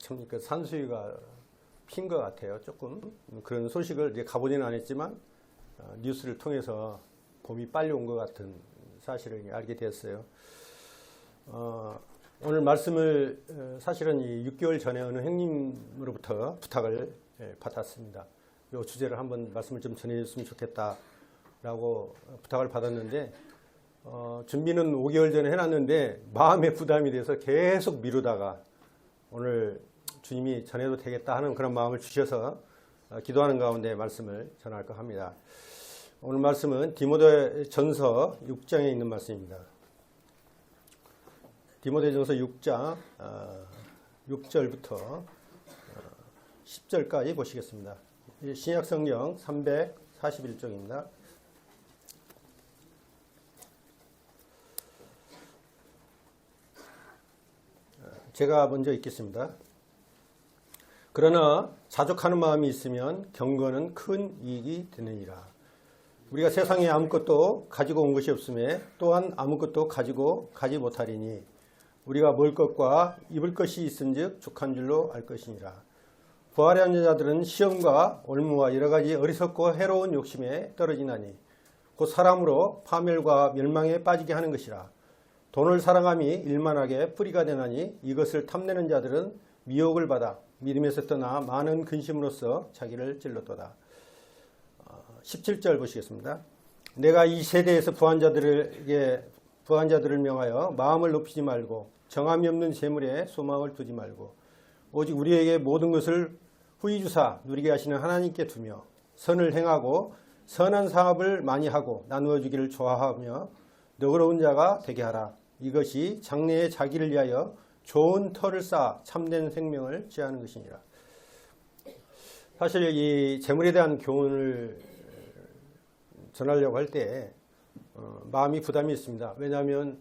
참 그 산수유가 핀 것 같아요. 조금 그런 소식을 이제 가보지는 않았지만 뉴스를 통해서 봄이 빨리 온 것 같은 사실을 알게 되었어요. 오늘 말씀을 사실은 6개월 전에 어느 형님으로부터 부탁을 받았습니다. 이 주제를 한번 말씀을 좀 전해줬으면 좋겠다라고 부탁을 받았는데 준비는 5개월 전에 해놨는데 마음의 부담이 돼서 계속 미루다가 오늘 주님이 전해도 되겠다 하는 그런 마음을 주셔서 기도하는 가운데 말씀을 전할까 합니다. 오늘 말씀은 디모데전서 6장에 있는 말씀입니다. 디모데전서 6장 6절부터 10절까지 보시겠습니다. 신약성경 341쪽입니다. 제가 먼저 읽겠습니다. 그러나 자족하는 마음이 있으면 경건은 큰 이익이 되느니라. 우리가 세상에 아무것도 가지고 온 것이 없음에 또한 아무것도 가지고 가지 못하리니 우리가 먹을 것과 입을 것이 있은즉 족한 줄로 알 것이니라. 부활의 한 자들은 시험과 올무와 여러 가지 어리석고 해로운 욕심에 떨어지나니 곧 사람으로 파멸과 멸망에 빠지게 하는 것이라. 돈을 사랑함이 일만하게 뿌리가 되나니 이것을 탐내는 자들은 미혹을 받아 믿음에서 떠나 많은 근심으로써 자기를 찔렀도다. 17절 보시겠습니다. 내가 이 세대에서 부한자들을 명하여 마음을 높이지 말고 정함이 없는 재물에 소망을 두지 말고 오직 우리에게 모든 것을 후히 주사 누리게 하시는 하나님께 두며 선을 행하고 선한 사업을 많이 하고 나누어 주기를 좋아하며 너그러운 자가 되게 하라. 이것이 장래에 자기를 위하여 좋은 터를 쌓아 참된 생명을 취하는 것이니라. 사실 이 재물에 대한 교훈을 전하려고 할 때 마음이 부담이 있습니다. 왜냐하면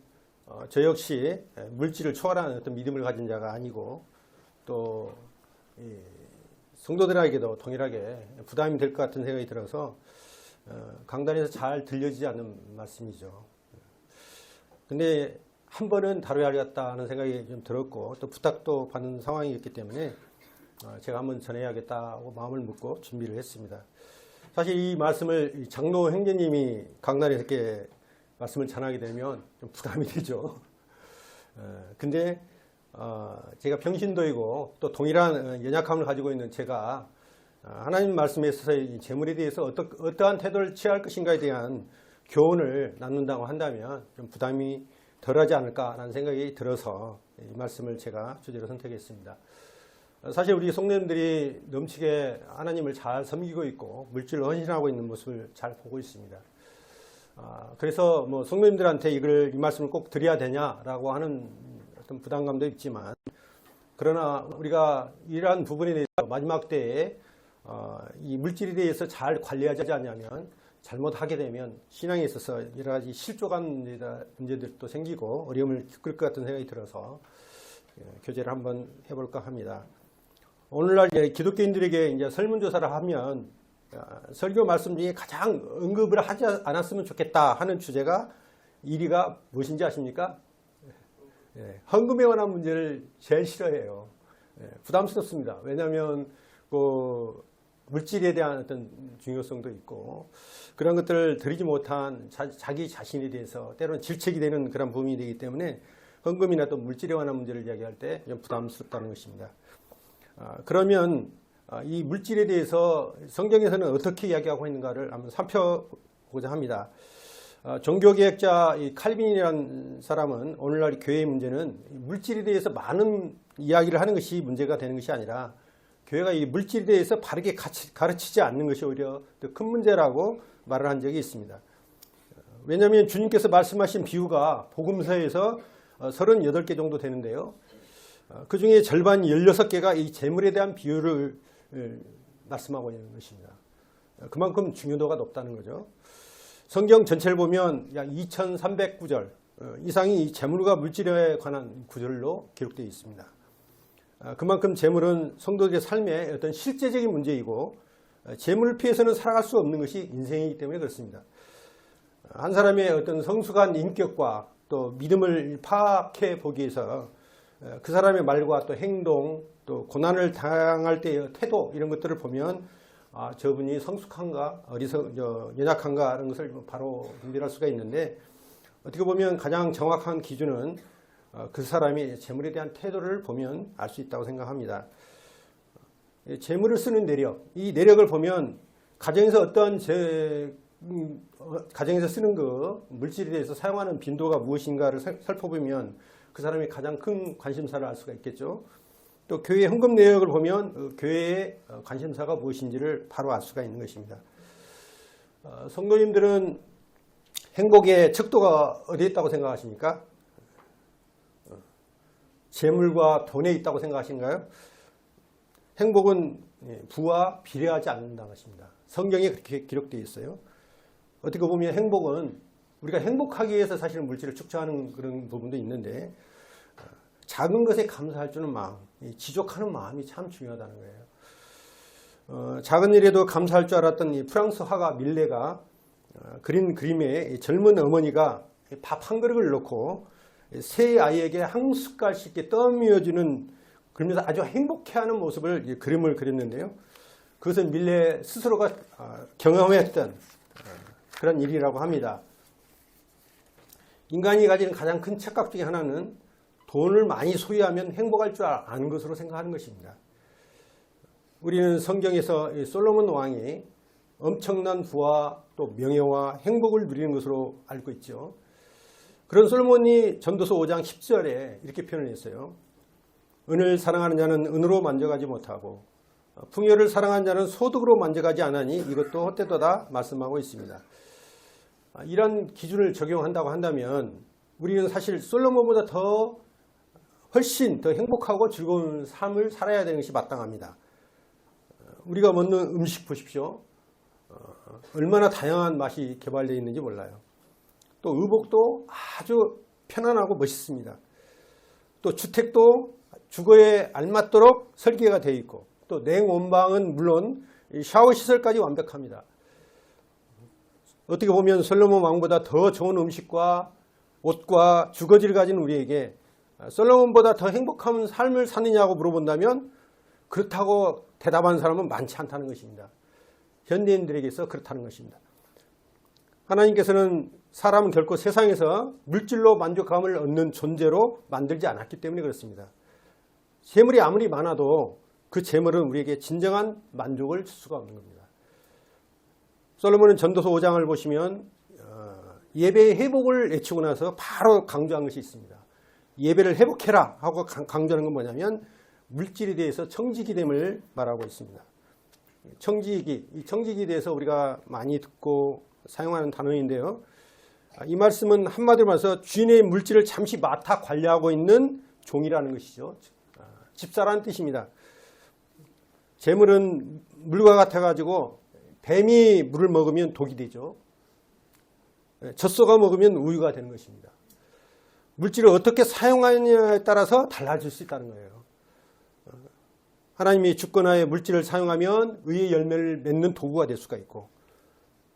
저 역시 물질을 초월하는 어떤 믿음을 가진 자가 아니고 또 성도들에게도 동일하게 부담이 될 것 같은 생각이 들어서 강단에서 잘 들려지지 않는 말씀이죠. 근데 한 번은 다뤄야겠다 하는 생각이 좀 들었고 또 부탁도 받는 상황이었기 때문에 제가 한번 전해야겠다고 마음을 먹고 준비를 했습니다. 사실 이 말씀을 장로 형제님이 강단에서 이렇게 말씀을 전하게 되면 좀 부담이 되죠. 근데 제가 평신도이고 또 동일한 연약함을 가지고 있는 제가 하나님 말씀에 있어서 이 재물에 대해서 어떠한 태도를 취할 것인가에 대한 교훈을 나눈다고 한다면 좀 부담이 덜하지 않을까라는 생각이 들어서 이 말씀을 제가 주제로 선택했습니다. 사실 우리 성도님들이 넘치게 하나님을 잘 섬기고 있고 물질로 헌신하고 있는 모습을 잘 보고 있습니다. 그래서 뭐 성도님들한테 이 말씀을 꼭 드려야 되냐라고 하는 어떤 부담감도 있지만 그러나 우리가 이러한 부분에 대해서 마지막 때에 이 물질에 대해서 잘 관리하지 않냐면 잘못하게 되면 신앙에 있어서 여러 가지 실족한 문제들도 생기고 어려움을 겪을 것 같은 생각이 들어서 교제를 한번 해볼까 합니다. 오늘날 기독교인들에게 이제 설문조사를 하면 설교 말씀 중에 가장 언급을 하지 않았으면 좋겠다 하는 주제가 1위가 무엇인지 아십니까? 헌금에 관한 문제를 제일 싫어해요. 부담스럽습니다. 왜냐하면 물질에 대한 어떤 중요성도 있고 그런 것들을 드리지 못한 자기 자신에 대해서 때로는 질책이 되는 그런 부분이 되기 때문에 헌금이나 또 물질에 관한 문제를 이야기할 때 좀 부담스럽다는 것입니다. 그러면 이 물질에 대해서 성경에서는 어떻게 이야기하고 있는가를 한번 살펴보고자 합니다. 종교개혁자 칼빈이라는 사람은 오늘날 교회의 문제는 물질에 대해서 많은 이야기를 하는 것이 문제가 되는 것이 아니라 교회가 이 물질에 대해서 바르게 가르치지 않는 것이 오히려 더 큰 문제라고 말을 한 적이 있습니다. 왜냐하면 주님께서 말씀하신 비유가 복음서에서 38개 정도 되는데요. 그 중에 절반 16개가 이 재물에 대한 비유를 말씀하고 있는 것입니다. 그만큼 중요도가 높다는 거죠. 성경 전체를 보면 약 2300구절 이상이 재물과 물질에 관한 구절로 기록되어 있습니다. 그만큼 재물은 성도들의 삶의 어떤 실제적인 문제이고 재물을 피해서는 살아갈 수 없는 것이 인생이기 때문에 그렇습니다. 한 사람의 어떤 성숙한 인격과 또 믿음을 파악해 보기 위해서 그 사람의 말과 또 행동, 또 고난을 당할 때의 태도 이런 것들을 보면 저분이 성숙한가, 연약한가 하는 것을 바로 분별할 수가 있는데, 어떻게 보면 가장 정확한 기준은 그 사람이 재물에 대한 태도를 보면 알 수 있다고 생각합니다. 재물을 쓰는 내력, 이 내력을 보면 가정에서 어떤 가정에서 쓰는 물질에 대해서 사용하는 빈도가 무엇인가를 살펴보면 그 사람이 가장 큰 관심사를 알 수가 있겠죠. 또 교회 헌금 내역을 보면 교회의 관심사가 무엇인지를 바로 알 수가 있는 것입니다. 성도님들은 행복의 척도가 어디에 있다고 생각하십니까? 재물과 돈에 있다고 생각하신가요? 행복은 부와 비례하지 않는다는 것입니다. 성경에 그렇게 기록되어 있어요. 어떻게 보면 행복은 우리가 행복하기 위해서 사실은 물질을 축적하는 그런 부분도 있는데, 작은 것에 감사할 줄은 마음, 지족하는 마음이 참 중요하다는 거예요. 작은 일에도 감사할 줄 알았던 이 프랑스 화가 밀레가 그린 그림에 젊은 어머니가 밥 한 그릇을 넣고 세 아이에게 한 숟갈씩 떠밀어주는, 그러면서 아주 행복해하는 모습을 그림을 그렸는데요. 그것은 밀레 스스로가 경험했던 그런 일이라고 합니다. 인간이 가지는 가장 큰 착각 중에 하나는 돈을 많이 소유하면 행복할 줄 아는 것으로 생각하는 것입니다. 우리는 성경에서 솔로몬 왕이 엄청난 부와 또 명예와 행복을 누리는 것으로 알고 있죠. 그런 솔로몬이 전도서 5장 10절에 이렇게 표현을 했어요. 은을 사랑하는 자는 은으로 만족하지 못하고 풍요를 사랑하는 자는 소득으로 만족하지 않으니 이것도 헛되도다 말씀하고 있습니다. 이런 기준을 적용한다고 한다면 우리는 사실 솔로몬보다 훨씬 더 행복하고 즐거운 삶을 살아야 되는 것이 마땅합니다. 우리가 먹는 음식 보십시오. 얼마나 다양한 맛이 개발되어 있는지 몰라요. 또 의복도 아주 편안하고 멋있습니다. 또 주택도 주거에 알맞도록 설계가 되어 있고, 또 냉온방은 물론 샤워 시설까지 완벽합니다. 어떻게 보면 솔로몬 왕보다 더 좋은 음식과 옷과 주거지를 가진 우리에게 솔로몬보다 더 행복한 삶을 사느냐고 물어본다면 그렇다고 대답하는 사람은 많지 않다는 것입니다. 현대인들에게서 그렇다는 것입니다. 하나님께서는 사람은 결코 세상에서 물질로 만족감을 얻는 존재로 만들지 않았기 때문에 그렇습니다. 재물이 아무리 많아도 그 재물은 우리에게 진정한 만족을 줄 수가 없는 겁니다. 솔로몬은 전도서 5장을 보시면 예배의 회복을 외치고 나서 바로 강조한 것이 있습니다. 예배를 회복해라 하고 강조하는 건 뭐냐면 물질에 대해서 청지기됨을 말하고 있습니다. 청지기, 이 청지기에 대해서 우리가 많이 듣고 사용하는 단어인데요. 이 말씀은 한마디로 말해서 주인의 물질을 잠시 맡아 관리하고 있는 종이라는 것이죠. 집사라는 뜻입니다. 재물은 물과 같아가지고 뱀이 물을 먹으면 독이 되죠. 젖소가 먹으면 우유가 되는 것입니다. 물질을 어떻게 사용하느냐에 따라서 달라질 수 있다는 거예요. 하나님이 주권하에 물질을 사용하면 의의 열매를 맺는 도구가 될 수가 있고,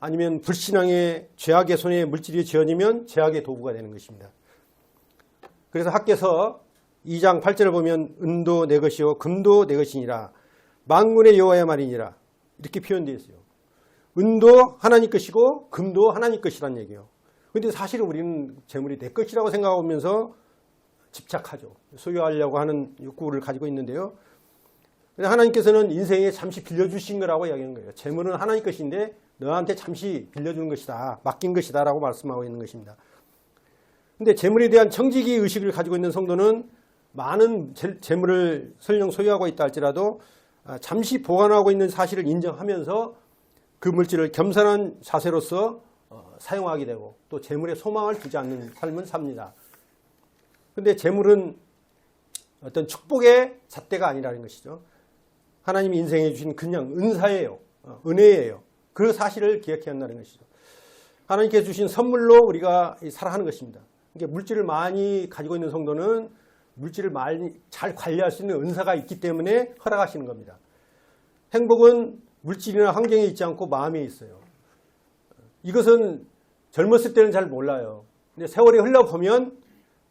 아니면 불신앙의 죄악의 손에 물질이 쥐어지면 죄악의 도구가 되는 것입니다. 그래서 학개서 2장 8절을 보면 은도 내 것이요 금도 내 것이니라 만군의 여호와의 말이니라 이렇게 표현되어 있어요. 은도 하나님 것이고 금도 하나님 것이란 얘기예요. 그런데 사실은 우리는 재물이 내 것이라고 생각하면서 집착하죠. 소유하려고 하는 욕구를 가지고 있는데요. 하나님께서는 인생에 잠시 빌려주신 거라고 이야기하는 거예요. 재물은 하나님 것인데 너한테 잠시 빌려주는 것이다, 맡긴 것이다 라고 말씀하고 있는 것입니다. 그런데 재물에 대한 청지기 의식을 가지고 있는 성도는 많은 재물을 설령 소유하고 있다 할지라도 잠시 보관하고 있는 사실을 인정하면서 그 물질을 겸손한 자세로서 사용하게 되고 또 재물에 소망을 두지 않는 삶을 삽니다. 그런데 재물은 어떤 축복의 잣대가 아니라는 것이죠. 하나님이 인생에 주신 그냥 은사예요. 은혜예요. 그 사실을 기억해야 한다는 것이죠. 하나님께 주신 선물로 우리가 살아가는 것입니다. 그러니까 물질을 많이 가지고 있는 성도는 물질을 많이 잘 관리할 수 있는 은사가 있기 때문에 허락하시는 겁니다. 행복은 물질이나 환경에 있지 않고 마음에 있어요. 이것은 젊었을 때는 잘 몰라요. 근데 세월이 흘러보면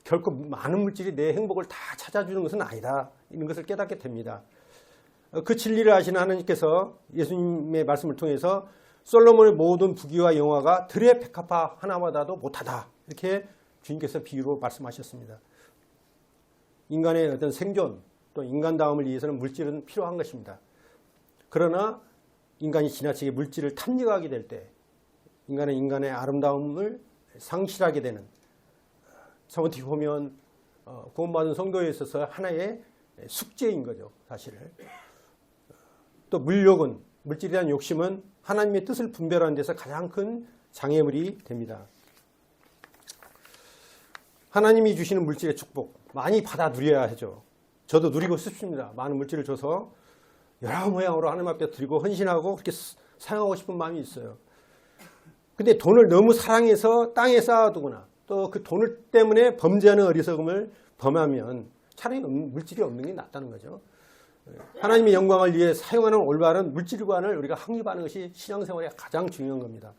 결코 많은 물질이 내 행복을 다 찾아주는 것은 아니다. 이런 것을 깨닫게 됩니다. 그 진리를 아시는 하나님께서 예수님의 말씀을 통해서 솔로몬의 모든 부귀와 영화가 들의 백합화 하나마다도 못하다. 이렇게 주님께서 비유로 말씀하셨습니다. 인간의 어떤 생존 또 인간다움을 위해서는 물질은 필요한 것입니다. 그러나 인간이 지나치게 물질을 탐닉하게 될 때 인간은 인간의 아름다움을 상실하게 되는, 어떻게 보면 구원받은 성도에 있어서 하나의 숙제인 거죠. 사실. 또 물욕은, 물질에 대한 욕심은 하나님의 뜻을 분별하는 데서 가장 큰 장애물이 됩니다. 하나님이 주시는 물질의 축복 많이 받아 누려야 하죠. 저도 누리고 싶습니다. 많은 물질을 줘서 여러 모양으로 하나님 앞에 드리고 헌신하고 그렇게 사용하고 싶은 마음이 있어요. 근데 돈을 너무 사랑해서 땅에 쌓아두거나 또 그 돈을 때문에 범죄하는 어리석음을 범하면 차라리 물질이 없는 게 낫다는 거죠. 하나님의 영광을 위해 사용하는 올바른 물질관을 우리가 확립하는 것이 신앙생활의 가장 중요한 겁니다.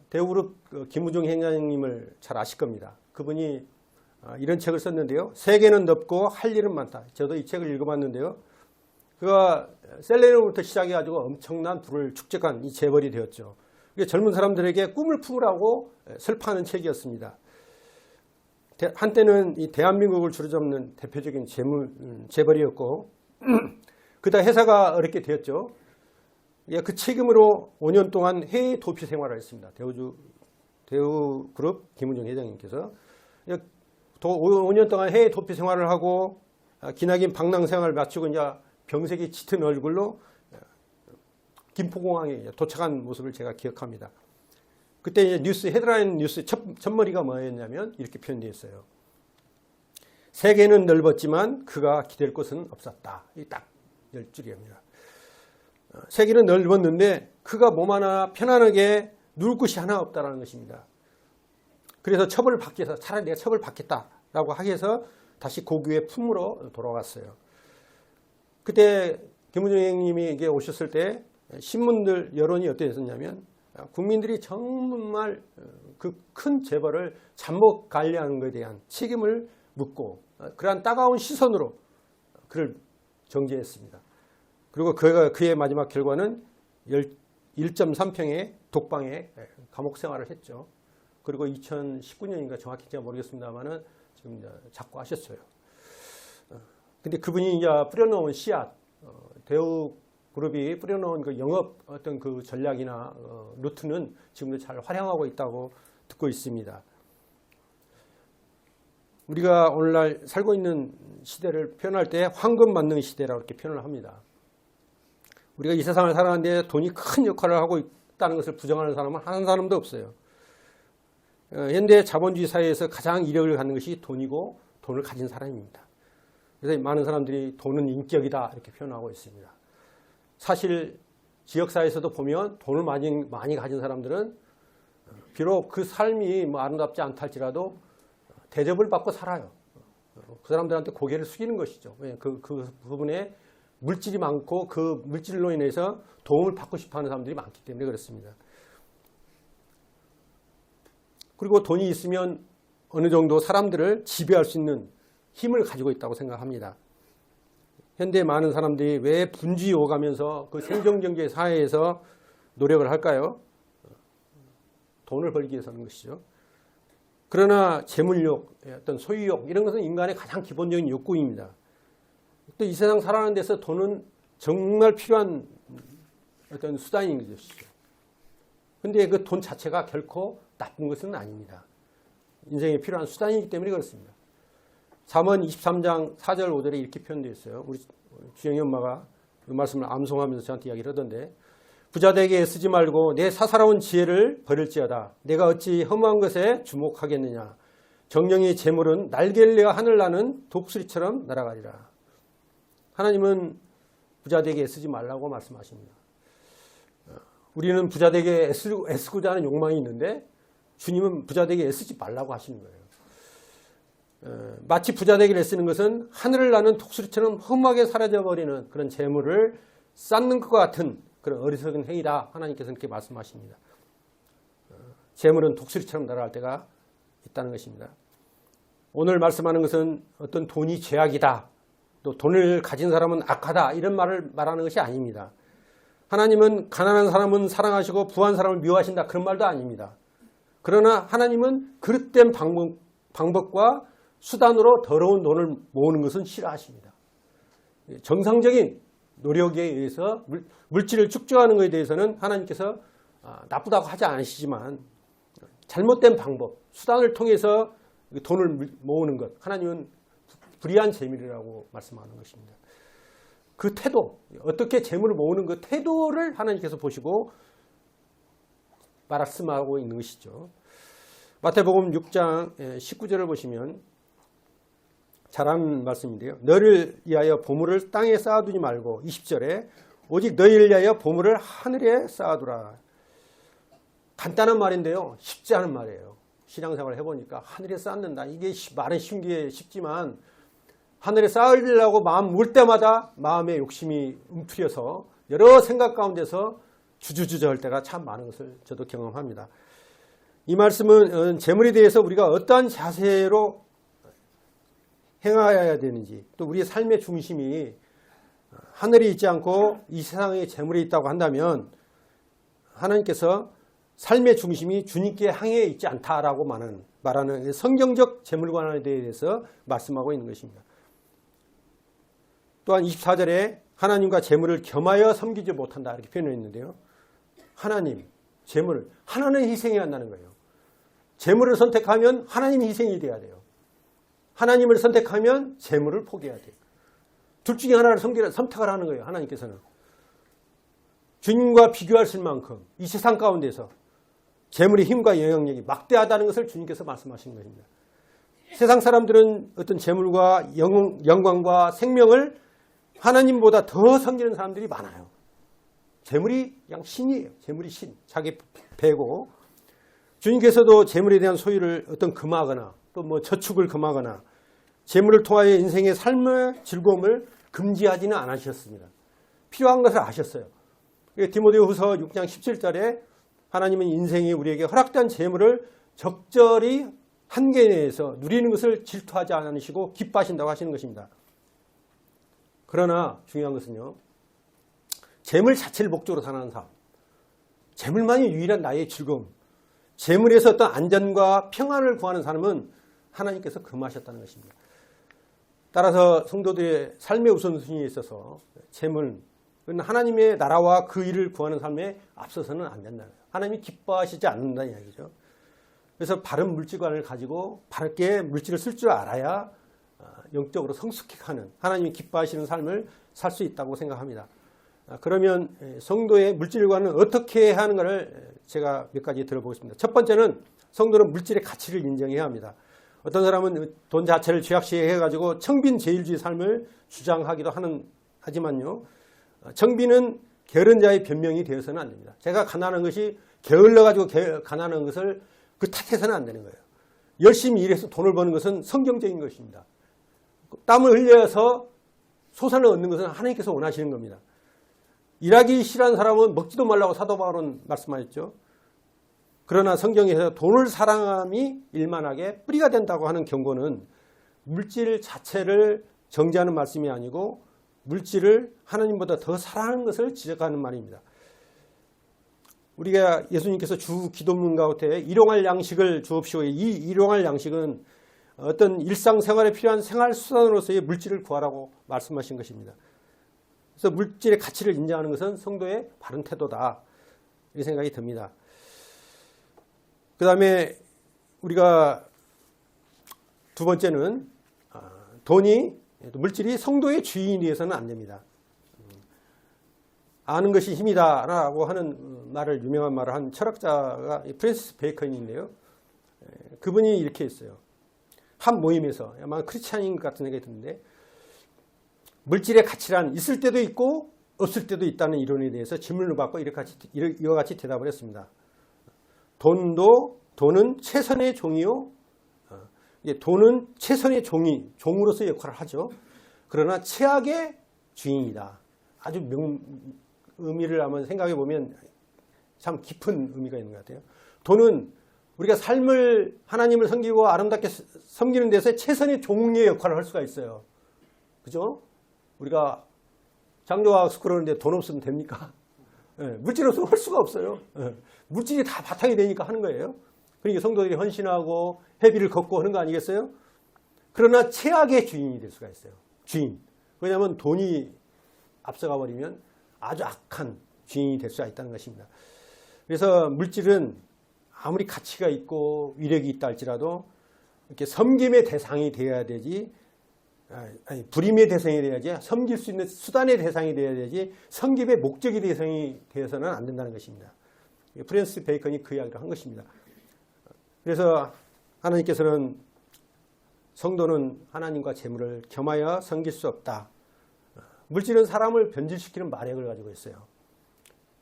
대우그룹 김우중 행장님을 잘 아실 겁니다. 그분이 이런 책을 썼는데요. 세계는 넓고 할 일은 많다. 저도 이 책을 읽어봤는데요. 그가 셀레니부터 시작해가지고 엄청난 부를 축적한 이 재벌이 되었죠. 젊은 사람들에게 꿈을 품으라고 설파하는 책이었습니다. 한때는 이 대한민국을 주로잡는 대표적인 재벌이었고 그다 회사가 어렵게 되었죠. 그 책임으로 5년 동안 해외 도피 생활을 했습니다. 대우그룹 김우중 회장님께서 5년 동안 해외 도피 생활을 하고 기나긴 방랑 생활을 마치고 이제 병색이 짙은 얼굴로 김포공항에 도착한 모습을 제가 기억합니다. 그때 이제 뉴스 헤드라인 뉴스 첫머리가 뭐였냐면 이렇게 표현되어 있어요. 세계는 넓었지만 그가 기댈 곳은 없었다. 이 딱 10줄입니다. 세계는 넓었는데 그가 몸 하나 편안하게 누울 곳이 하나 없다는 것입니다. 그래서 처벌을 받기 위해서 차라리 내가 처벌을 받겠다라고 하기 위해서 다시 고교의 품으로 돌아갔어요. 그때 김우중 형님이 오셨을 때 신문들 여론이 어땠었냐면 국민들이 정말 그 큰 재벌을 잘못 관리하는 것에 대한 책임을 묻고 그러한 따가운 시선으로 그를 정죄했습니다. 그리고 그의 마지막 결과는 1.3평의 독방에 감옥 생활을 했죠. 그리고 2019년인가 정확히 제가 모르겠습니다만은 지금 작고하셨어요. 근데 그분이 이제 뿌려놓은 씨앗, 대우그룹이 뿌려놓은 그 영업 어떤 그 전략이나 루트는 지금도 잘 활용하고 있다고 듣고 있습니다. 우리가 오늘날 살고 있는 시대를 표현할 때 황금 만능 시대라고 이렇게 표현을 합니다. 우리가 이 세상을 살아가는데 돈이 큰 역할을 하고 있다는 것을 부정하는 사람은 한 사람도 없어요. 현대 자본주의 사회에서 가장 이력을 갖는 것이 돈이고 돈을 가진 사람입니다. 그래서 많은 사람들이 돈은 인격이다 이렇게 표현하고 있습니다. 사실 지역사회에서도 보면 돈을 많이 가진 사람들은 비록 그 삶이 아름답지 않다 할지라도 대접을 받고 살아요. 그 사람들한테 고개를 숙이는 것이죠. 그 부분에 물질이 많고 그 물질로 인해서 도움을 받고 싶어하는 사람들이 많기 때문에 그렇습니다. 그리고 돈이 있으면 어느 정도 사람들을 지배할 수 있는 힘을 가지고 있다고 생각합니다. 현대 많은 사람들이 왜 분주히 오가면서 그 생존경제 사회에서 노력을 할까요? 돈을 벌기 위해서 하는 것이죠. 그러나 재물욕, 어떤 소유욕 이런 것은 인간의 가장 기본적인 욕구입니다. 또 이 세상 살아가는 데서 돈은 정말 필요한 어떤 수단인 것이죠. 그런데 그 돈 자체가 결코 나쁜 것은 아닙니다. 인생에 필요한 수단이기 때문에 그렇습니다. 잠언 23장 4절 5절에 이렇게 표현되어 있어요. 우리 주영이 엄마가 이 말씀을 암송하면서 저한테 이야기를 하던데 부자되게 애쓰지 말고 내 사사로운 지혜를 버릴지어다. 내가 어찌 허무한 것에 주목하겠느냐. 정령의 재물은 날개를 내어 하늘 나는 독수리처럼 날아가리라. 하나님은 부자되게 애쓰지 말라고 말씀하십니다. 우리는 부자되게 애쓰고자 하는 욕망이 있는데 주님은 부자되게 애쓰지 말라고 하시는 거예요. 마치 부자되게 애쓰는 것은 하늘을 나는 독수리처럼 험하게 사라져버리는 그런 재물을 쌓는 것 같은 그런 어리석은 행위다. 하나님께서는 그렇게 말씀하십니다. 재물은 독수리처럼 날아갈 때가 있다는 것입니다. 오늘 말씀하는 것은 어떤 돈이 죄악이다, 또 돈을 가진 사람은 악하다, 이런 말을 말하는 것이 아닙니다. 하나님은 가난한 사람은 사랑하시고 부한 사람을 미워하신다, 그런 말도 아닙니다. 그러나 하나님은 그릇된 방법과 수단으로 더러운 돈을 모으는 것은 싫어하십니다. 정상적인 노력에 의해서 물질을 축적하는 것에 대해서는 하나님께서 나쁘다고 하지 않으시지만, 잘못된 방법, 수단을 통해서 돈을 모으는 것, 하나님은 불의한 재물이라고 말씀하는 것입니다. 그 태도, 어떻게 재물을 모으는 그 태도를 하나님께서 보시고 말씀하고 있는 것이죠. 마태복음 6장 19절을 보시면 잘하는 말씀인데요. 너를 위하여 보물을 땅에 쌓아두지 말고, 20절에 오직 너희를 위하여 보물을 하늘에 쌓아두라. 간단한 말인데요, 쉽지 않은 말이에요. 신앙생활을 해보니까 하늘에 쌓는다, 이게 말은 쉬운 게 쉽지만 하늘에 쌓으려고 마음 물 때마다 마음의 욕심이 움트려서 여러 생각 가운데서 주저주저 할 때가 참 많은 것을 저도 경험합니다. 이 말씀은 재물에 대해서 우리가 어떠한 자세로 행하여야 되는지, 또 우리의 삶의 중심이 하늘에 있지 않고 이 세상의 재물에 있다고 한다면 하나님께서 삶의 중심이 주님께 향해 있지 않다라고 말하는 성경적 재물관에 대해서 말씀하고 있는 것입니다. 또한 24절에 하나님과 재물을 겸하여 섬기지 못한다, 이렇게 표현했는데요. 하나님, 재물, 하나는 희생해야 한다는 거예요. 재물을 선택하면 하나님이 희생이 돼야 돼요. 하나님을 선택하면 재물을 포기해야 돼요. 둘 중에 하나를 선택을 하는 거예요. 하나님께서는 주님과 비교할 수 있는 만큼 이 세상 가운데서 재물의 힘과 영향력이 막대하다는 것을 주님께서 말씀하시는 것입니다. 세상 사람들은 어떤 재물과 영광과 생명을 하나님보다 더 섬기는 사람들이 많아요. 재물이 그냥 신이에요. 재물이 신, 자기 배고. 주님께서도 재물에 대한 소유를 어떤 금하거나 또 뭐 저축을 금하거나 재물을 통하여 인생의 삶의 즐거움을 금지하지는 않으셨습니다. 필요한 것을 아셨어요. 디모데후서 6장 17절에 하나님은 인생이 우리에게 허락된 재물을 적절히 한계 내에서 누리는 것을 질투하지 않으시고 기뻐하신다고 하시는 것입니다. 그러나 중요한 것은요, 재물 자체를 목적으로 사는 삶, 재물만이 유일한 나의 즐거움, 재물에서 어떤 안전과 평안을 구하는 사람은 하나님께서 금하셨다는 것입니다. 따라서 성도들의 삶의 우선순위에 있어서 재물은 하나님의 나라와 그 일을 구하는 삶에 앞서서는 안 된다는 거예요. 하나님이 기뻐하시지 않는다는 이야기죠. 그래서 바른 물질관을 가지고 바르게 물질을 쓸 줄 알아야 영적으로 성숙해가는, 하나님이 기뻐하시는 삶을 살 수 있다고 생각합니다. 그러면 성도의 물질관은 어떻게 하는가를 제가 몇 가지 들어보겠습니다. 첫 번째는 성도는 물질의 가치를 인정해야 합니다. 어떤 사람은 돈 자체를 죄악시해가지고 청빈제일주의 삶을 주장하기도 하지만요, 청빈은 게으른 자의 변명이 되어서는 안 됩니다. 제가 가난한 것이 게을러가지고 가난한 것을 그 탓해서는 안 되는 거예요. 열심히 일해서 돈을 버는 것은 성경적인 것입니다. 땀을 흘려서 소산을 얻는 것은 하나님께서 원하시는 겁니다. 일하기 싫어하는 사람은 먹지도 말라고 사도 바울은 말씀하셨죠. 그러나 성경에서 돈을 사랑함이 일만하게 뿌리가 된다고 하는 경고는 물질 자체를 정죄하는 말씀이 아니고 물질을 하나님보다 더 사랑하는 것을 지적하는 말입니다. 우리가 예수님께서 주 기도문 가운데 일용할 양식을 주옵시고, 이 일용할 양식은 어떤 일상생활에 필요한 생활수단으로서의 물질을 구하라고 말씀하신 것입니다. 그래서 물질의 가치를 인정하는 것은 성도의 바른 태도다, 이 생각이 듭니다. 그 다음에 우리가 두 번째는 물질이 성도의 주인이 되어서는 안 됩니다. 아는 것이 힘이다 라고 하는 말을, 유명한 말을 한 철학자가 프랜시스 베이컨인데요. 그분이 이렇게 했어요. 한 모임에서, 아마 크리스찬인 것 같은 생각이 드는데, 물질의 가치란 있을 때도 있고 없을 때도 있다는 이론에 대해서 질문을 받고 이와 같이 대답을 했습니다. 돈은 최선의 종이요. 돈은 최선의 종으로서 역할을 하죠. 그러나 최악의 주인이다. 아주 의미를 한번 생각해 보면 참 깊은 의미가 있는 것 같아요. 돈은 우리가 삶을 하나님을 섬기고 아름답게 섬기는 데서 최선의 종의 역할을 할 수가 있어요. 그죠? 우리가 장조각 스쿨하는데 돈 없으면 됩니까? 물질 없으면 할 수가 없어요. 물질이 다 바탕이 되니까 하는 거예요. 그러니까 성도들이 헌신하고 회비를 걷고 하는 거 아니겠어요? 그러나 최악의 주인이 될 수가 있어요. 주인. 왜냐하면 돈이 앞서가 버리면 아주 악한 주인이 될 수가 있다는 것입니다. 그래서 물질은 아무리 가치가 있고 위력이 있다 할지라도 이렇게 섬김의 대상이 되어야 되지, 아니, 불임의 대상이 돼야지, 섬길 수 있는 수단의 대상이 되어야 되지, 섬김의 목적의 대상이 되어서는 안 된다는 것입니다. 프랜시스 베이컨이 그 이야기를 한 것입니다. 그래서 하나님께서는 성도는 하나님과 재물을 겸하여 섬길 수 없다. 물질은 사람을 변질시키는 마력을 가지고 있어요.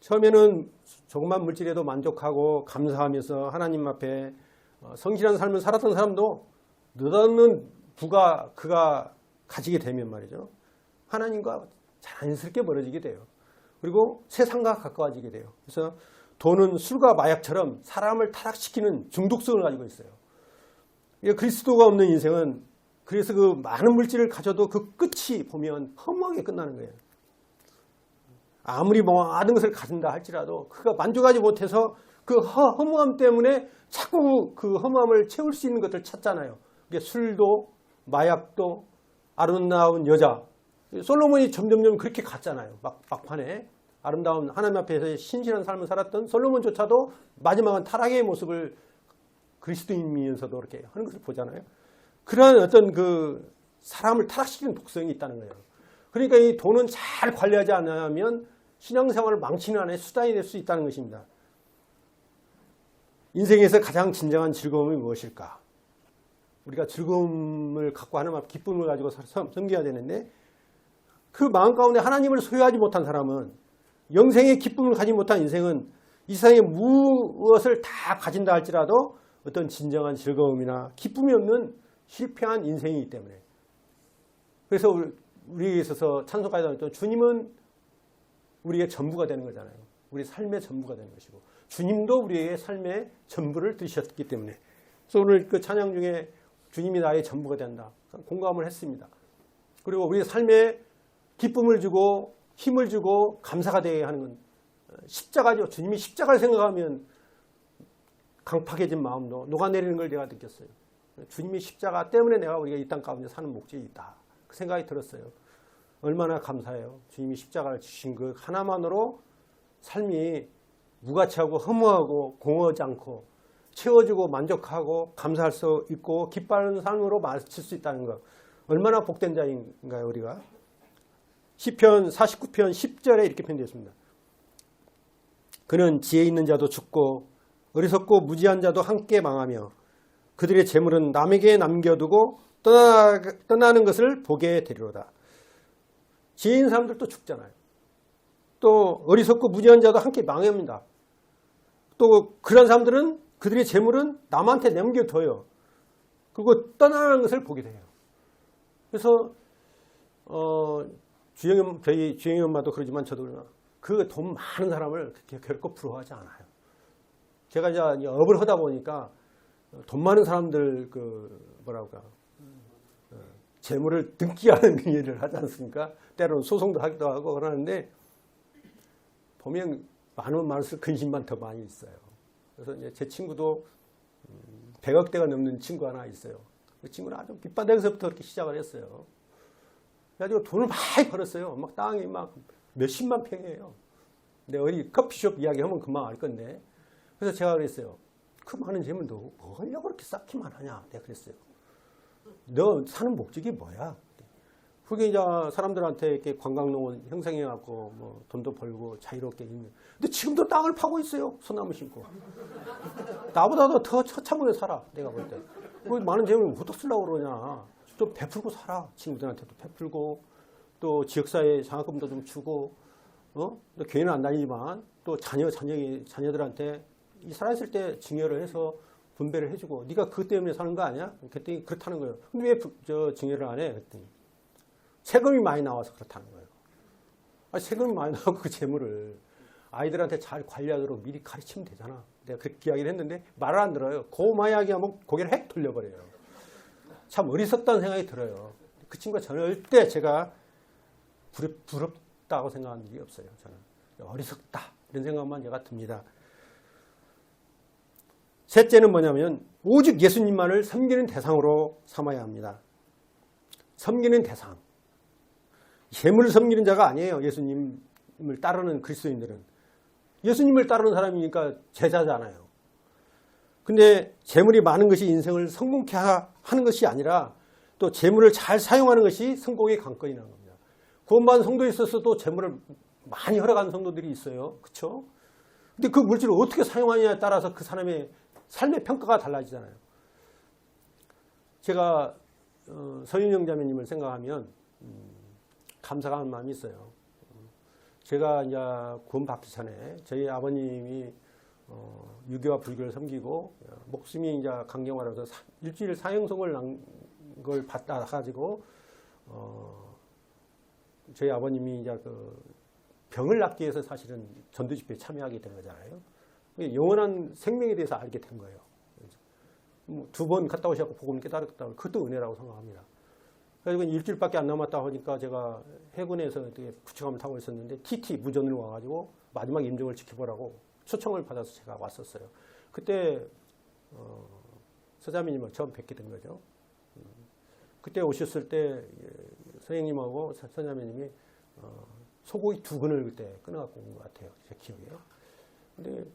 처음에는 조그만 물질에도 만족하고 감사하면서 하나님 앞에 성실한 삶을 살았던 사람도 느닷없는 부가 그가 가지게 되면 말이죠. 하나님과 자연스럽게 멀어지게 돼요. 그리고 세상과 가까워지게 돼요. 그래서 돈은 술과 마약처럼 사람을 타락시키는 중독성을 가지고 있어요. 그리스도가 없는 인생은 그래서 그 많은 물질을 가져도 그 끝이 보면 허무하게 끝나는 거예요. 아무리 많은 것을 가진다 할지라도 그가 만족하지 못해서 그 허무함 때문에 자꾸 그 허무함을 채울 수 있는 것들 찾잖아요. 술도 마약도 아름다운 여자. 솔로몬이 점점점 그렇게 갔잖아요. 막판에 아름다운 하나님 앞에서 신실한 삶을 살았던 솔로몬조차도 마지막은 타락의 모습을 그리스도인이면서도 이렇게 하는 것을 보잖아요. 그러한 어떤 그 사람을 타락시키는 독성이 있다는 거예요. 그러니까 이 돈은 잘 관리하지 않으면 신앙생활을 망치는 하나의 수단이 될 수 있다는 것입니다. 인생에서 가장 진정한 즐거움이 무엇일까? 우리가 즐거움을 갖고 하나님 앞 기쁨을 가지고 섬겨야 되는데 그 마음 가운데 하나님을 소유하지 못한 사람은 영생의 기쁨을 가지 못한 인생은 이 세상에 무엇을 다 가진다 할지라도 어떤 진정한 즐거움이나 기쁨이 없는 실패한 인생이기 때문에 그래서 우리에게 있어서 찬송가에 나왔던 주님은 우리의 전부가 되는 거잖아요. 우리 삶의 전부가 되는 것이고 주님도 우리의 삶의 전부를 드셨기 때문에 그래서 오늘 그 찬양 중에 주님이 나의 전부가 된다. 공감을 했습니다. 그리고 우리의 삶에 기쁨을 주고 힘을 주고 감사가 되게 하는 건 십자가죠. 주님이 십자가를 생각하면 강팍해진 마음도 녹아내리는 걸 내가 느꼈어요. 주님이 십자가 때문에 내가 우리가 이 땅 가운데 사는 목적이 있다. 그 생각이 들었어요. 얼마나 감사해요. 주님이 십자가를 주신 그 하나만으로 삶이 무가치하고 허무하고 공허하지 않고 채워주고 만족하고 감사할 수 있고 기뻐하는 삶으로 마칠 수 있다는 것. 얼마나 복된 자인가요, 우리가? 시편 49편 10절에 이렇게 표현되어 있습니다. 그는 지혜 있는 자도 죽고 어리석고 무지한 자도 함께 망하며 그들의 재물은 남에게 남겨두고 떠나는 것을 보게 되리로다. 지혜 있는 사람들도 죽잖아요. 또 어리석고 무지한 자도 함께 망합니다. 또 그런 사람들은 그들의 재물은 남한테 남겨둬요. 그리고 떠나는 것을 보게 돼요. 그래서 저희 주영이 엄마도 그러지만 저도 그러나 그 돈 많은 사람을 그렇게 결코 부러워하지 않아요. 제가 이제 업을 하다 보니까 돈 많은 사람들 재물을 등기 하는 일을 하지 않습니까? 때로는 소송도 하기도 하고 그러는데 보면 많으면 많을수록 근심만 더 많이 있어요. 그래서 이제 제 친구도 100억대가 넘는 친구 하나 있어요. 그 친구는 아주 밑바닥에서부터 그렇게 시작을 했어요. 그래가지고 돈을 많이 벌었어요. 막 땅이 막 몇십만 평이에요. 근데 어디 커피숍 이야기하면 금방 알 건데. 그래서 제가 그랬어요. 그 많은 재물 너 뭐 하려고 그렇게 쌓기만 하냐. 내가 그랬어요. 너 사는 목적이 뭐야? 그게 이제 사람들한테 이렇게 관광농원 형성해갖고 뭐 돈도 벌고 자유롭게 있는. 근데 지금도 땅을 파고 있어요. 소나무 심고. 나보다도 더 처참하게 살아. 내가 볼 때. 그 많은 재물을 어디다 쓰려고 그러냐. 좀 베풀고 살아. 친구들한테도 베풀고 또 지역사회 장학금도 좀 주고 또 교회는 안 다니지만 또 자녀들한테 이 살아있을 때 증여를 해서 분배를 해주고 네가 그것 때문에 사는 거 아니야? 그랬더니 그렇다는 거예요. 근데 왜 증여를 안 해? 그랬더니 세금이 많이 나와서 그렇다는 거예요. 아니, 세금이 많이 나오고 그 재물을 아이들한테 잘 관리하도록 미리 가르치면 되잖아. 내가 그렇게 이야기를 했는데 말을 안 들어요. 고마야기 하면 고개를 핵 돌려버려요. 참 어리석다는 생각이 들어요. 그 친구가 절대 제가 부럽다고 생각하는 일이 없어요. 저는 어리석다 이런 생각만 제가 듭니다. 셋째는 뭐냐면 오직 예수님만을 섬기는 대상으로 삼아야 합니다. 섬기는 대상. 재물을 섬기는 자가 아니에요. 예수님을 따르는 그리스도인들은. 예수님을 따르는 사람이니까 제자잖아요. 근데 재물이 많은 것이 인생을 성공케 하는 것이 아니라 또 재물을 잘 사용하는 것이 성공의 관건이라는 겁니다. 구원받은 성도에 있어서도 재물을 많이 허락하는 성도들이 있어요. 그렇죠? 근데 그 물질을 어떻게 사용하느냐에 따라서 그 사람의 삶의 평가가 달라지잖아요. 제가 서윤영 자매님을 생각하면 감사한 마음이 있어요. 제가 이제 구원받기 전에 저희 아버님이 유교와 불교를 섬기고 목숨이 이제 강경화라서 일주일 사형송을 난 걸 받아가지고 저희 아버님이 이제 그 병을 낫기 위해서 사실은 전도 집회에 참여하게 된 거잖아요. 영원한 생명에 대해서 알게 된 거예요. 2번 갔다 오셔서 복음을 깨달았다. 그것도 은혜라고 생각합니다. 그래서 일주일밖에 안 남았다 하니까 제가 해군에서 구축함을 타고 있었는데 TT 무전을 와가지고 마지막 임종을 지켜보라고 초청을 받아서 제가 왔었어요. 그때 서자매님을 처음 뵙게 된 거죠. 그때 오셨을 때 선생님하고 서자매님이 소고기 2근을 그때 끊어갖고 온 것 같아요. 제 기억에. 근데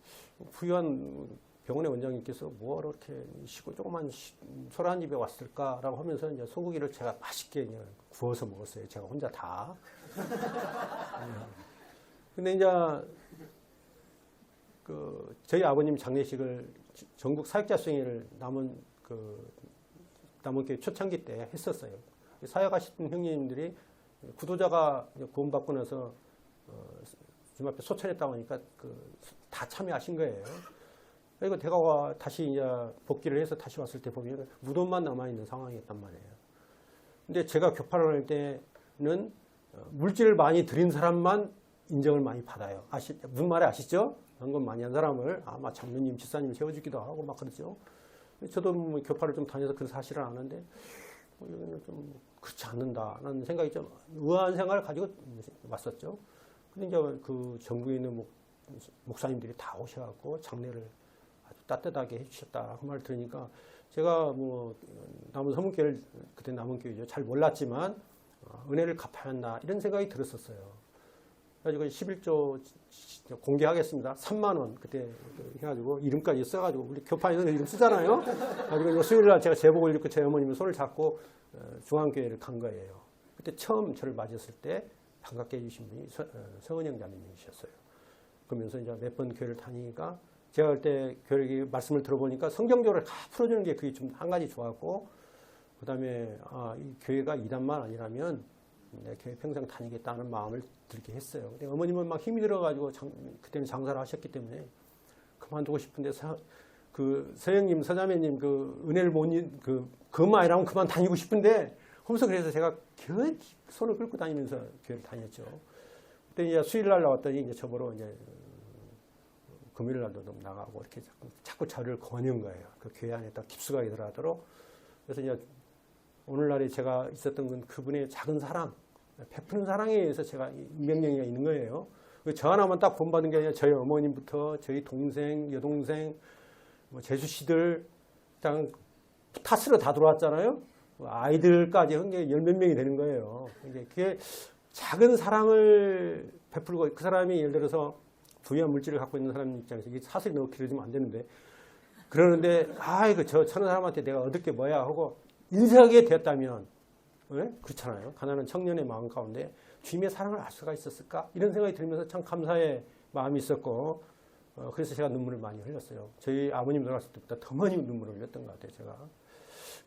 부유한 병원의 원장님께서 뭐하러 이렇게 조그만 소라 한 입에 왔을까라고 하면서 이제 소고기를 제가 맛있게 이제 구워서 먹었어요. 제가 혼자 다. 근데 이제 저희 아버님 장례식을 전국 사역자 수행회를 남원교회 초창기 때 했었어요. 사역하시던 형님들이 구도자가 구원받고 나서 주님 앞에 소천했다고 하니까 다 참여하신 거예요. 그리고 제가 다시 이제 복귀를 해서 다시 왔을 때 보면 무덤만 남아있는 상황이었단 말이에요. 근데 제가 교파를 할 때는 물질을 많이 드린 사람만 인정을 많이 받아요. 무슨 말이 아시죠? 연금 많이 한 사람을 아마 장로님, 집사님 세워주기도 하고 막 그러죠. 저도 뭐 교파를 좀 다녀서 그 사실을 아는데 여기는 좀 그렇지 않는다라는 생각이 좀 의아한 생각을 가지고 왔었죠. 근데 이제 그 전국에 있는 목사님들이 다 오셔갖고 장례를 아주 따뜻하게 해주셨다 그 말을 들으니까 제가 뭐 남은 서문교회를 그때 남은교회죠. 잘 몰랐지만 은혜를 갚아야 한다 이런 생각이 들었었어요. 그래가지고 11조 공개하겠습니다. 3만 원 그때 해가지고 이름까지 써가지고 우리 교파에서 이름 쓰잖아요. 그래가지고 수요일날 제가 제복을 입고 제 어머님의 손을 잡고 중앙교회를 간 거예요. 그때 처음 저를 맞았을 때 반갑게 해주신 분이 서은영 자매님이셨어요. 그러면서 이제 몇 번 교회를 다니니까 제가 그때 교회 말씀을 들어보니까 성경적으로 다 풀어주는 게 그게 좀 한 가지 좋았고 그 다음에 이 교회가 이단만 아니라면 내 교회 평생 다니겠다는 마음을 들게 했어요. 근데 어머님은 막 힘이 들어가지고 그때는 장사를 하셨기 때문에 그만두고 싶은데 서영님, 서자매님 은혜를 못 그만이라면 그만 다니고 싶은데 하면서 그래서 제가 손을 끌고 다니면서 교회를 다녔죠. 그때 이제 수요일날 나왔더니 이제 저보러 이제 금요일 날도 좀 나가고 이렇게 자꾸 저를 거는 거예요. 그 교회 안에 딱 깊숙하게 들어가도록. 그래서 이제 오늘날에 제가 있었던 건 그분의 작은 사랑, 베푸는 사랑에 의해서 제가 명령이 있는 거예요. 저 하나만 딱 본받은 게 아니라 저희 어머님부터 저희 동생, 여동생, 제수씨들 딱 타스로 다 들어왔잖아요. 아이들까지 한 게 10몇 명이 되는 거예요. 그게 작은 사랑을 베풀고 그 사람이 예를 들어서 부유한 물질을 갖고 있는 사람 입장에서 이게 사슬이 너무 길어지면 안 되는데 그러는데 저 천한 사람한테 내가 얻을 게 뭐야 하고 인색하게 되었다면 왜? 그렇잖아요. 가난한 청년의 마음 가운데 주님의 사랑을 알 수가 있었을까? 이런 생각이 들면서 참 감사의 마음이 있었고 그래서 제가 눈물을 많이 흘렸어요. 저희 아버님 돌아갔을 때보다 더 많이 눈물을 흘렸던 것 같아요. 제가.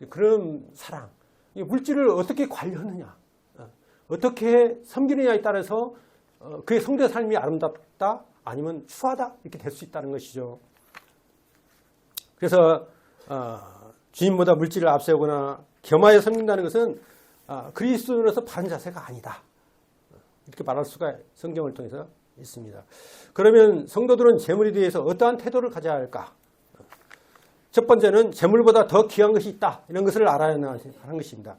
그런 사랑. 물질을 어떻게 관리하느냐 어떻게 섬기느냐에 따라서 그의 성도의 삶이 아름답다 아니면 추하다 이렇게 될 수 있다는 것이죠. 그래서 주님보다 물질을 앞세우거나 겸하여 섬긴다는 것은 그리스도인으로서 바른 자세가 아니다. 이렇게 말할 수가 성경을 통해서 있습니다. 그러면 성도들은 재물에 대해서 어떠한 태도를 가져야 할까? 첫 번째는 재물보다 더 귀한 것이 있다. 이런 것을 알아야 하는 것입니다.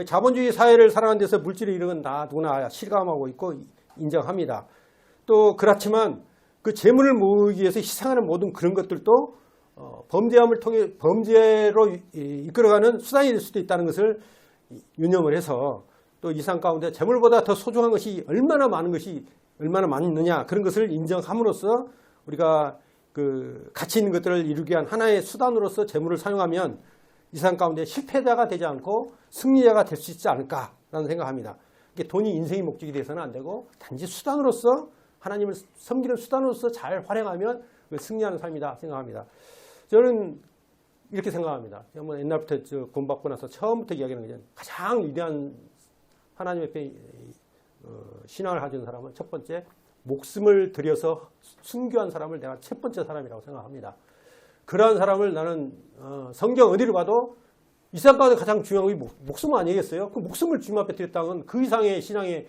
자본주의 사회를 살아가는 데서 물질의 이런 건 다 누구나 실감하고 있고 인정합니다. 또 그렇지만 그 재물을 모으기 위해서 희생하는 모든 그런 것들도 범죄함을 통해 범죄로 이끌어가는 수단이 될 수도 있다는 것을 유념을 해서 또 이 삶 가운데 재물보다 더 소중한 것이 얼마나 많느냐 그런 것을 인정함으로써 우리가 그 가치 있는 것들을 이루기 위한 하나의 수단으로서 재물을 사용하면 이 삶 가운데 실패자가 되지 않고 승리자가 될 수 있지 않을까라는 생각합니다. 이게 돈이 인생의 목적이 돼서는 안 되고 단지 수단으로서 하나님을 섬기는 수단으로서 잘 활용하면 승리하는 삶이다 생각합니다. 저는 이렇게 생각합니다. 옛날부터 구원받고 나서 처음부터 이야기하는 거죠. 가장 위대한 하나님 앞에 신앙을 가진 사람은 첫 번째 목숨을 들여서 순교한 사람을 내가 첫 번째 사람이라고 생각합니다. 그러한 사람을 나는 성경 어디를 봐도 이 세상 가운데 가장 중요한 게 목숨 아니겠어요? 그 목숨을 주님 앞에 드렸다는 그 이상의 신앙의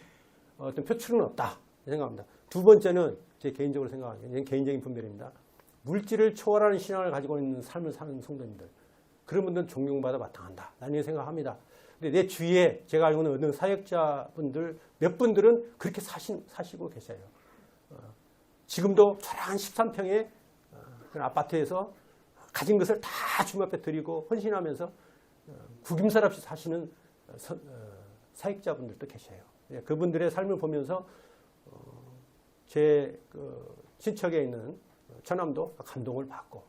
어떤 표출은 없다 생각합니다. 두 번째는 제 개인적으로 생각하는 개인적인 분별입니다. 물질을 초월하는 신앙을 가지고 있는 삶을 사는 성도님들, 그런 분들은 존경받아 마땅한다. 나는 이렇게 생각합니다. 근데 내 주위에 제가 알고 있는 어느 사역자분들 몇 분들은 그렇게 사시고 계세요. 지금도 초라한 13평의 그런 아파트에서 가진 것을 다 주님 앞에 드리고 헌신하면서 구김살 없이 사시는 사역자분들도 계세요. 그분들의 삶을 보면서 제 친척에 있는 처남도 감동을 받고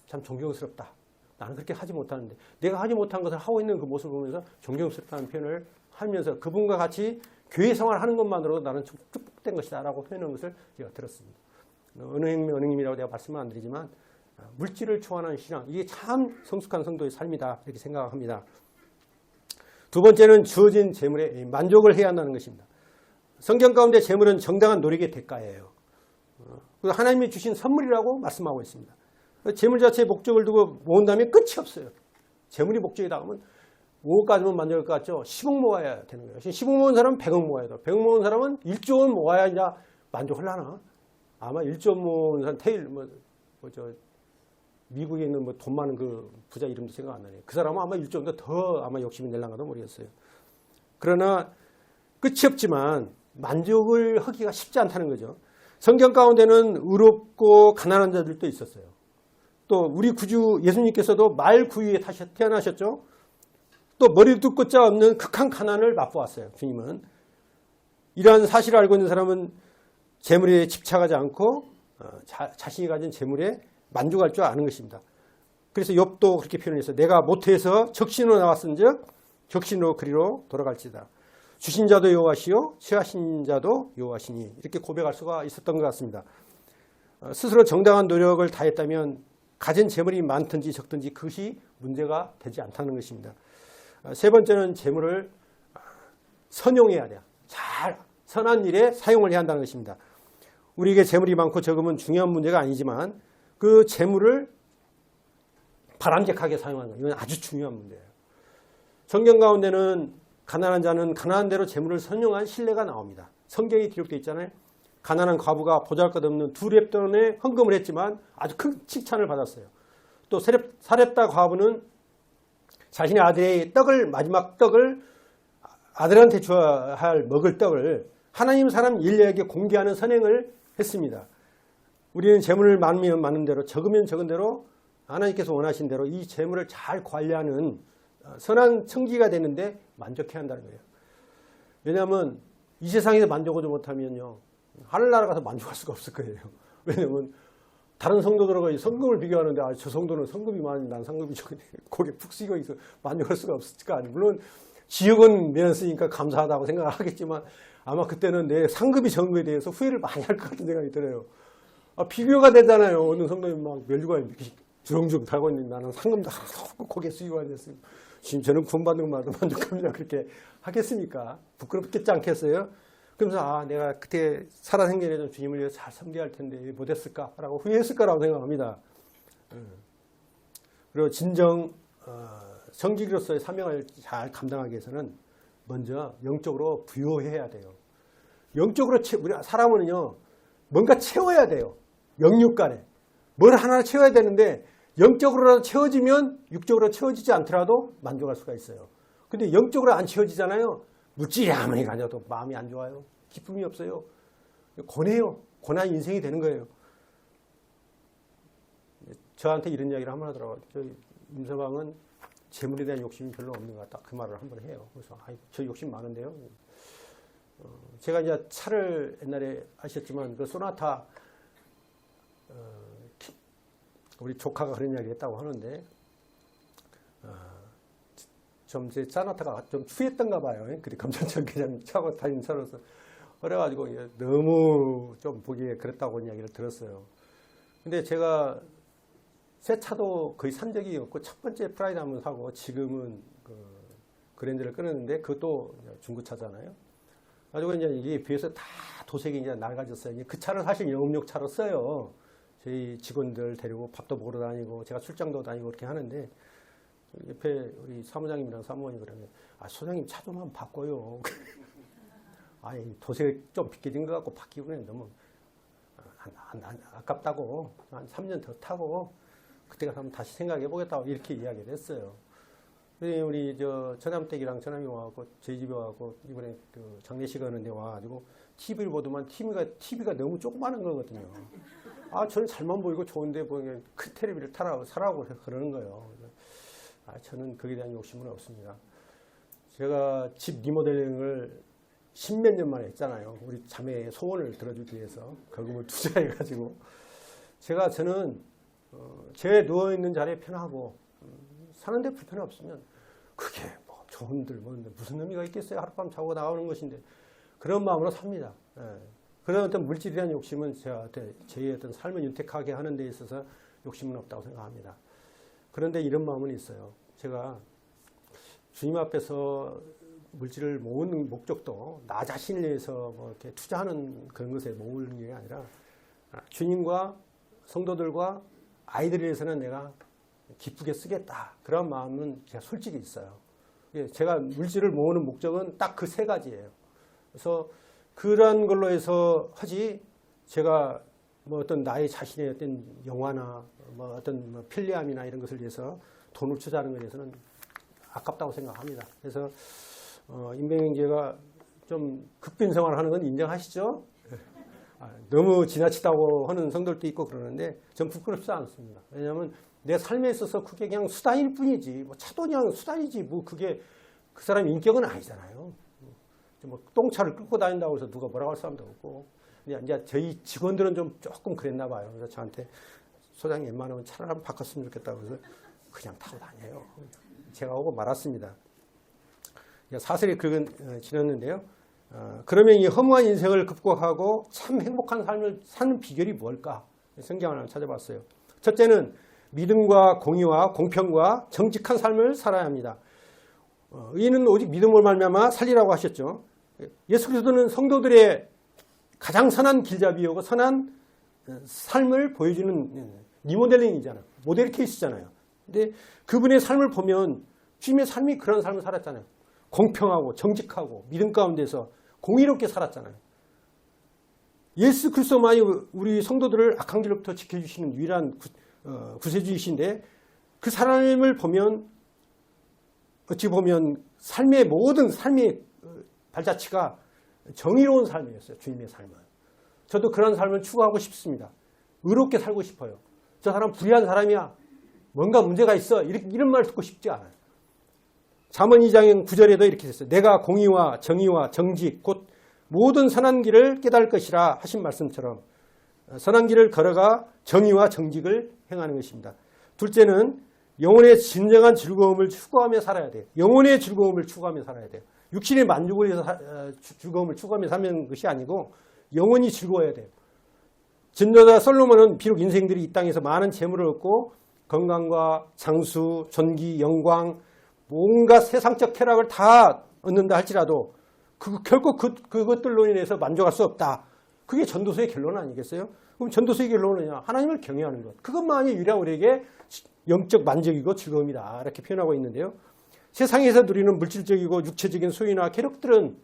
참 존경스럽다. 나는 그렇게 하지 못하는데 내가 하지 못한 것을 하고 있는 그 모습을 보면서 존경스럽다는 표현을 하면서 그분과 같이 교회 생활하는 것만으로도 나는 축복된 것이다 라고 표현한 것을 제가 들었습니다. 은행님이라고 내가 말씀은 안 드리지만 물질을 초월하는 신앙, 이게 참 성숙한 성도의 삶이다 이렇게 생각합니다. 두 번째는 주어진 재물에 만족을 해야 한다는 것입니다. 성경 가운데 재물은 정당한 노력의 대가예요. 하나님이 주신 선물이라고 말씀하고 있습니다. 재물 자체의 목적을 두고 모은다면 끝이 없어요. 재물이 목적이다 하면 5억 가지면 만족할 것 같죠? 10억 모아야 되는 거예요. 10억 모은 사람은 100억 모아야 돼요. 100억 모은 사람은 1조 원 모아야 이제 만족하려나? 아마 1조 모은 사람 미국에 있는 돈 많은 그 부자 이름도 생각 안 나네요. 그 사람은 아마 1조 원보다 더 아마 욕심이 낼랑가도 모르겠어요. 그러나 끝이 없지만 만족을 하기가 쉽지 않다는 거죠. 성경 가운데는 의롭고 가난한 자들도 있었어요. 또 우리 구주 예수님께서도 말 구유에 태어나셨죠. 또 머리도 끝자 없는 극한 가난을 맛보았어요. 주님은. 이러한 사실을 알고 있는 사람은 재물에 집착하지 않고 자신이 가진 재물에 만족할 줄 아는 것입니다. 그래서 욥도 그렇게 표현했어요. 내가 모태에서 적신으로 나왔은즉 적신으로 그리로 돌아갈지다. 주신 자도 여호와시요 취하신 자도 여호와시니 이렇게 고백할 수가 있었던 것 같습니다. 스스로 정당한 노력을 다했다면 가진 재물이 많든지 적든지 그것이 문제가 되지 않다는 것입니다. 세 번째는 재물을 선용해야 돼요. 잘 선한 일에 사용을 해야 한다는 것입니다. 우리에게 재물이 많고 적으면 중요한 문제가 아니지만 그 재물을 바람직하게 사용하는 것, 이건 아주 중요한 문제예요. 성경 가운데는 가난한 자는 가난한 대로 재물을 선용한 신뢰가 나옵니다. 성경에 기록되어 있잖아요. 가난한 과부가 보잘것없는 2렙돈의 헌금을 했지만 아주 큰 칭찬을 받았어요. 또 사렙다 과부는 자신의 아들의 마지막 떡을 아들한테 줘야 할 먹을 떡을 하나님 사람 인류에게 공개하는 선행을 했습니다. 우리는 재물을 많으면 많은 대로 적으면 적은 대로 하나님께서 원하신 대로 이 재물을 잘 관리하는 선한 청지가 되는데 만족해야 한다는 거예요. 왜냐하면 이 세상에서 만족하지 못하면요 하늘나라 가서 만족할 수가 없을 거예요. 왜냐하면 다른 성도들하고 성금을 비교하는데 저 성도는 성금이 많은데 난 성금이 적은데 고개 푹 숙이고 있어 만족할 수가 없을 거 아니에요. 물론 지옥은 면했으니까 감사하다고 생각을 하겠지만 아마 그때는 내 상급이 적은 거에 대해서 후회를 많이 할 것 같은 생각이 들어요. 비교가 되잖아요. 어느 성도님 막 멸류관이 이렇게 주렁주렁 달고 있는데 나는 상금도 고개 숙이고 앉았어요. 지금 저는 구원받는 것만으로 만족합니다. 그렇게 하겠습니까? 부끄럽겠지 않겠어요? 그러면서 내가 그때 살아생전에 주님을 위해 잘 섬겨야 할 텐데 못했을까라고 후회했을 거라고 생각합니다. 그리고 진정 성직으로서의 사명을 잘 감당하기 위해서는 먼저 영적으로 부유해야 돼요. 영적으로 우리 사람은요 뭔가 채워야 돼요. 영육간에. 뭘 하나 채워야 되는데 영적으로라도 채워지면 육적으로 채워지지 않더라도 만족할 수가 있어요. 근데 영적으로 안 채워지잖아요. 물질이 아무리 가져도 마음이 안 좋아요. 기쁨이 없어요. 고뇌요. 고난 인생이 되는 거예요. 저한테 이런 이야기를 한번 하더라고요. 임서방은 재물에 대한 욕심이 별로 없는 것 같다. 그 말을 한번 해요. 그래서 저 욕심 많은데요. 제가 이제 차를 옛날에 아셨지만 그 소나타 우리 조카가 그런 이야기 했다고 하는데 좀 제 소나타가 좀 추했던가 봐요. 그래 검전철 그냥 차고 다니는 차로서 그래가지고 너무 좀 보기에 그랬다고 이야기를 들었어요. 근데 제가 새 차도 거의 산 적이 없고 첫 번째 프라이드 한번 사고 지금은 그 그랜저를 끊었는데 그것도 중고차잖아요. 가지고 이제 이게 비해서 다 도색이 이제 낡아졌어요. 그 차를 사실 영업용 차로 써요. 저희 직원들 데리고 밥도 먹으러 다니고 제가 출장도 다니고 그렇게 하는데 옆에 우리 사무장님이랑 사무원이 그러면 소장님 차 좀 한번 바꿔요. 아니 도색 좀 비껴진 것 같고 바뀌고 그냥 너무 아깝다고 한 3년 더 타고 그때 가서 한번 다시 생각해 보겠다고 이렇게 이야기를 했어요. 우리 저남댁이랑 저남이 와갖고 저희 집에 와갖고 이번에 그 장례식 하는데 와가지고 TV를 보더만 TV가 너무 조그마한 거거든요. 저는 잘만 보이고 좋은데 보면 큰 텔레비를 사라고 그러는 거예요. 저는 거기에 대한 욕심은 없습니다. 제가 집 리모델링을 10몇 년 만에 했잖아요. 우리 자매의 소원을 들어주기 위해서 거금을 투자해가지고 저는 제 누워있는 자리에 편하고 사는데 불편이 없으면 그게 뭐 좋은들 무슨 의미가 있겠어요. 하룻밤 자고 나오는 것인데 그런 마음으로 삽니다. 그런 어떤 물질에 대한 욕심은 제 어떤 삶을 윤택하게 하는 데 있어서 욕심은 없다고 생각합니다. 그런데 이런 마음은 있어요. 제가 주님 앞에서 물질을 모으는 목적도 나 자신을 위해서 뭐 이렇게 투자하는 그런 것에 모으는 게 아니라 주님과 성도들과 아이들을 위해서는 내가 기쁘게 쓰겠다. 그런 마음은 제가 솔직히 있어요. 제가 물질을 모으는 목적은 딱 그 세 가지예요. 그래서 그런 걸로 해서 하지 제가 뭐 어떤 나의 자신의 어떤 영화나 뭐 어떤 편리함이나 이런 것을 위해서 돈을 투자하는 것에 대해서는 아깝다고 생각합니다. 그래서 임병영제가 좀 급빈생활을 하는 건 인정하시죠? 너무 지나치다고 하는 성도들도 있고 그러는데 전 부끄럽지 않습니다. 왜냐하면 내 삶에 있어서 그게 그냥 수단일 뿐이지 뭐 차도 그냥 수단이지 뭐 그게 그 사람 인격은 아니잖아요. 뭐 똥차를 끌고 다닌다고 해서 누가 뭐라고 할 사람도 없고 이제 저희 직원들은 좀 조금 그랬나 봐요. 그래서 저한테 소장님 웬만하면 차를 한번 바꿨으면 좋겠다고 해서 그냥 타고 다녀요. 제가 오고 말았습니다. 사슬이 그건 지났는데요. 그러면 이 허무한 인생을 극복하고 참 행복한 삶을 사는 비결이 뭘까? 성경을 하나 찾아봤어요. 첫째는 믿음과 공의와 공평과 정직한 삶을 살아야 합니다. 의인은 오직 믿음을 말미암아 살리라고 하셨죠. 예수 그리스도는 성도들의 가장 선한 길잡이이고 선한 삶을 보여주는 리모델링이잖아요. 모델 케이스잖아요. 근데 그분의 삶을 보면 주님의 삶이 그런 삶을 살았잖아요. 공평하고 정직하고 믿음 가운데서 공의롭게 살았잖아요. 예수 그리스도만이 우리 성도들을 악한 길로부터 지켜주시는 유일한 구세주이신데 그 사람을 보면 어찌 보면 삶의 모든 삶의 발자취가 정의로운 삶이었어요. 주님의 삶은. 저도 그런 삶을 추구하고 싶습니다. 의롭게 살고 싶어요. 저 사람 불의한 사람이야. 뭔가 문제가 있어. 이런 말 듣고 싶지 않아요. 잠언 2장 9절에도 이렇게 됐어요. 내가 공의와 정의와 정직 곧 모든 선한 길을 깨달을 것이라 하신 말씀처럼 선한 길을 걸어가 정의와 정직을 행하는 것입니다. 둘째는 영혼의 진정한 즐거움을 추구하며 살아야 돼요. 영혼의 즐거움을 추구하며 살아야 돼요. 육신의 만족을 위해서 즐거움을 추구하며 사는 것이 아니고 영혼이 즐거워야 돼요. 진노자 솔로몬은 비록 인생들이 이 땅에서 많은 재물을 얻고 건강과 장수, 존귀, 영광 뭔가 세상적 쾌락을 다 얻는다 할지라도 결코 그것들로 인해서 만족할 수 없다. 그게 전도서의 결론 아니겠어요? 그럼 전도서의 결론은 하나님을 경외하는 것. 그것만이 유일한 우리에게 영적 만족이고 즐거움이다. 이렇게 표현하고 있는데요. 세상에서 누리는 물질적이고 육체적인 소유나 쾌락들은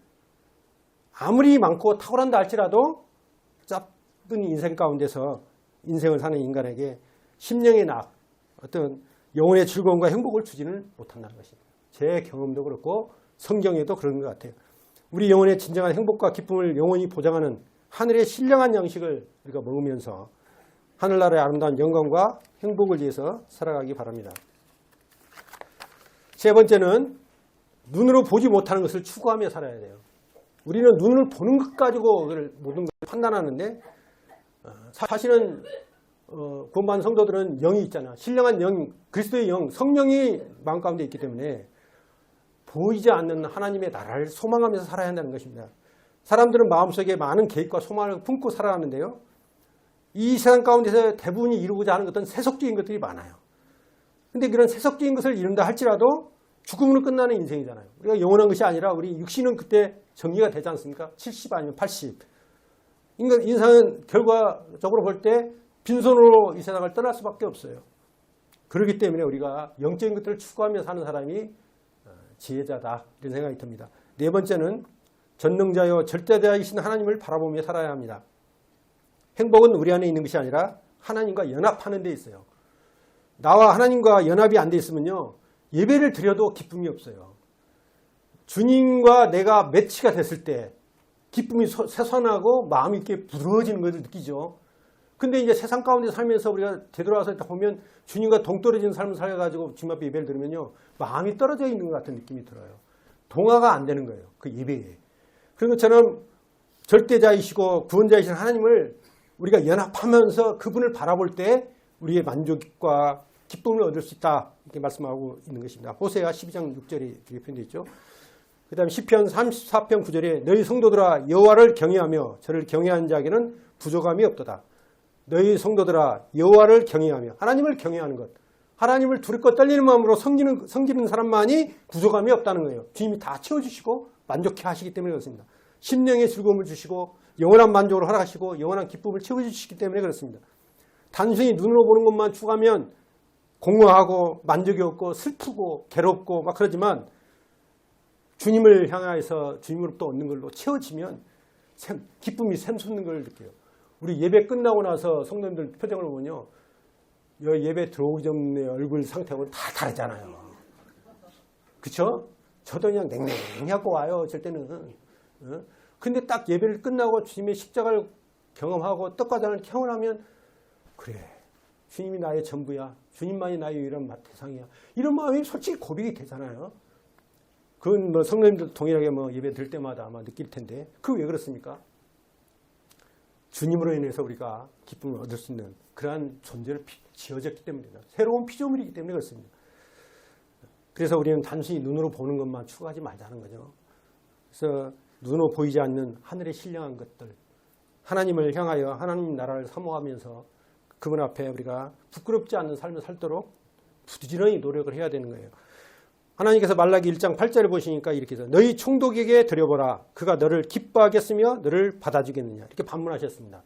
아무리 많고 탁월한다 할지라도 바쁜 인생 가운데서 인생을 사는 인간에게 심령의 낙, 어떤 영혼의 즐거움과 행복을 주지는 못한다는 것입니다. 제 경험도 그렇고 성경에도 그런 것 같아요. 우리 영혼의 진정한 행복과 기쁨을 영원히 보장하는 하늘의 신령한 양식을 우리가 먹으면서 하늘나라의 아름다운 영광과 행복을 위해서 살아가기 바랍니다. 세 번째는 눈으로 보지 못하는 것을 추구하며 살아야 돼요. 우리는 눈을 보는 것 가지고 모든 걸 판단하는데 사실은 구원받은 성도들은 영이 있잖아. 신령한 영, 그리스도의 영, 성령이 마음 가운데 있기 때문에 보이지 않는 하나님의 나라를 소망하면서 살아야 한다는 것입니다. 사람들은 마음속에 많은 계획과 소망을 품고 살아가는데요. 이 세상 가운데서 대부분이 이루고자 하는 것은 세속적인 것들이 많아요. 근데 그런 세속적인 것을 이룬다 할지라도 죽음으로 끝나는 인생이잖아요. 우리가 영원한 것이 아니라 우리 육신은 그때 정리가 되지 않습니까? 70 아니면 80. 그러니까 인생은 결과적으로 볼 때 빈손으로 이 세상을 떠날 수밖에 없어요. 그렇기 때문에 우리가 영적인 것들을 추구하며 사는 사람이 지혜자다 이런 생각이 듭니다. 네 번째는 전능자요 절대자이신 하나님을 바라보며 살아야 합니다. 행복은 우리 안에 있는 것이 아니라 하나님과 연합하는 데 있어요. 나와 하나님과 연합이 안 돼 있으면요. 예배를 드려도 기쁨이 없어요. 주님과 내가 매치가 됐을 때 기쁨이 솟아나고 마음이 이렇게 부드러워지는 것을 느끼죠. 근데 이제 세상 가운데 살면서 우리가 되돌아와서 보면 주님과 동떨어진 삶을 살아가지고 주님 앞에 예배를 드리면요. 마음이 떨어져 있는 것 같은 느낌이 들어요. 동화가 안 되는 거예요. 그 예배에. 그런 것처럼 절대자이시고 구원자이신 하나님을 우리가 연합하면서 그분을 바라볼 때 우리의 만족과 기쁨을 얻을 수 있다. 이렇게 말씀하고 있는 것입니다. 호세아 12장 6절에 그렇게 표현되어 있죠. 그 다음에 시편 34편 9절에 너희 성도들아 여호와를 경외하며 저를 경외하는 자에게는 부족함이 없도다. 너희 성도들아 여호와를 경외하며 하나님을 경외하는 것. 하나님을 두렵고 떨리는 마음으로 섬기는 사람만이 부족함이 없다는 거예요. 주님이 다 채워주시고 만족해 하시기 때문에 그렇습니다. 심령의 즐거움을 주시고 영원한 만족을 허락하시고 영원한 기쁨을 채워주시기 때문에 그렇습니다. 단순히 눈으로 보는 것만 추구하면 공허하고 만족이 없고 슬프고 괴롭고 막 그러지만 주님을 향해서 주님으로부터 얻는 걸로 채워지면 기쁨이 샘솟는 걸 느껴요. 우리 예배 끝나고 나서 성도님들 표정을 보면요. 예배 들어오기 전에 얼굴 상태하고는 다 다르잖아요. 그쵸? 저도 그냥 냉랭하고 와요. 어쩔 때는. 근데 딱 예배를 끝나고 주님의 십자가를 경험하고 떡과 잔을 경험하면 그래. 주님이 나의 전부야. 주님만이 나의 유일한 대상이야. 이런 마음이 솔직히 고백이 되잖아요. 그건 뭐 성도님들 동일하게 뭐 예배 들 때마다 아마 느낄 텐데 그거 왜 그렇습니까? 주님으로 인해서 우리가 기쁨을 얻을 수 있는 그러한 존재를 지어졌기 때문입니다. 새로운 피조물이기 때문에 그렇습니다. 그래서 우리는 단순히 눈으로 보는 것만 추구하지 말자는 거죠. 그래서 눈으로 보이지 않는 하늘의 신령한 것들, 하나님을 향하여 하나님 나라를 사모하면서 그분 앞에 우리가 부끄럽지 않는 삶을 살도록 부지런히 노력을 해야 되는 거예요. 하나님께서 말라기 1장 8절을 보시니까 이렇게 해서 너희 총독에게 드려보라. 그가 너를 기뻐하겠으며 너를 받아주겠느냐. 이렇게 반문하셨습니다.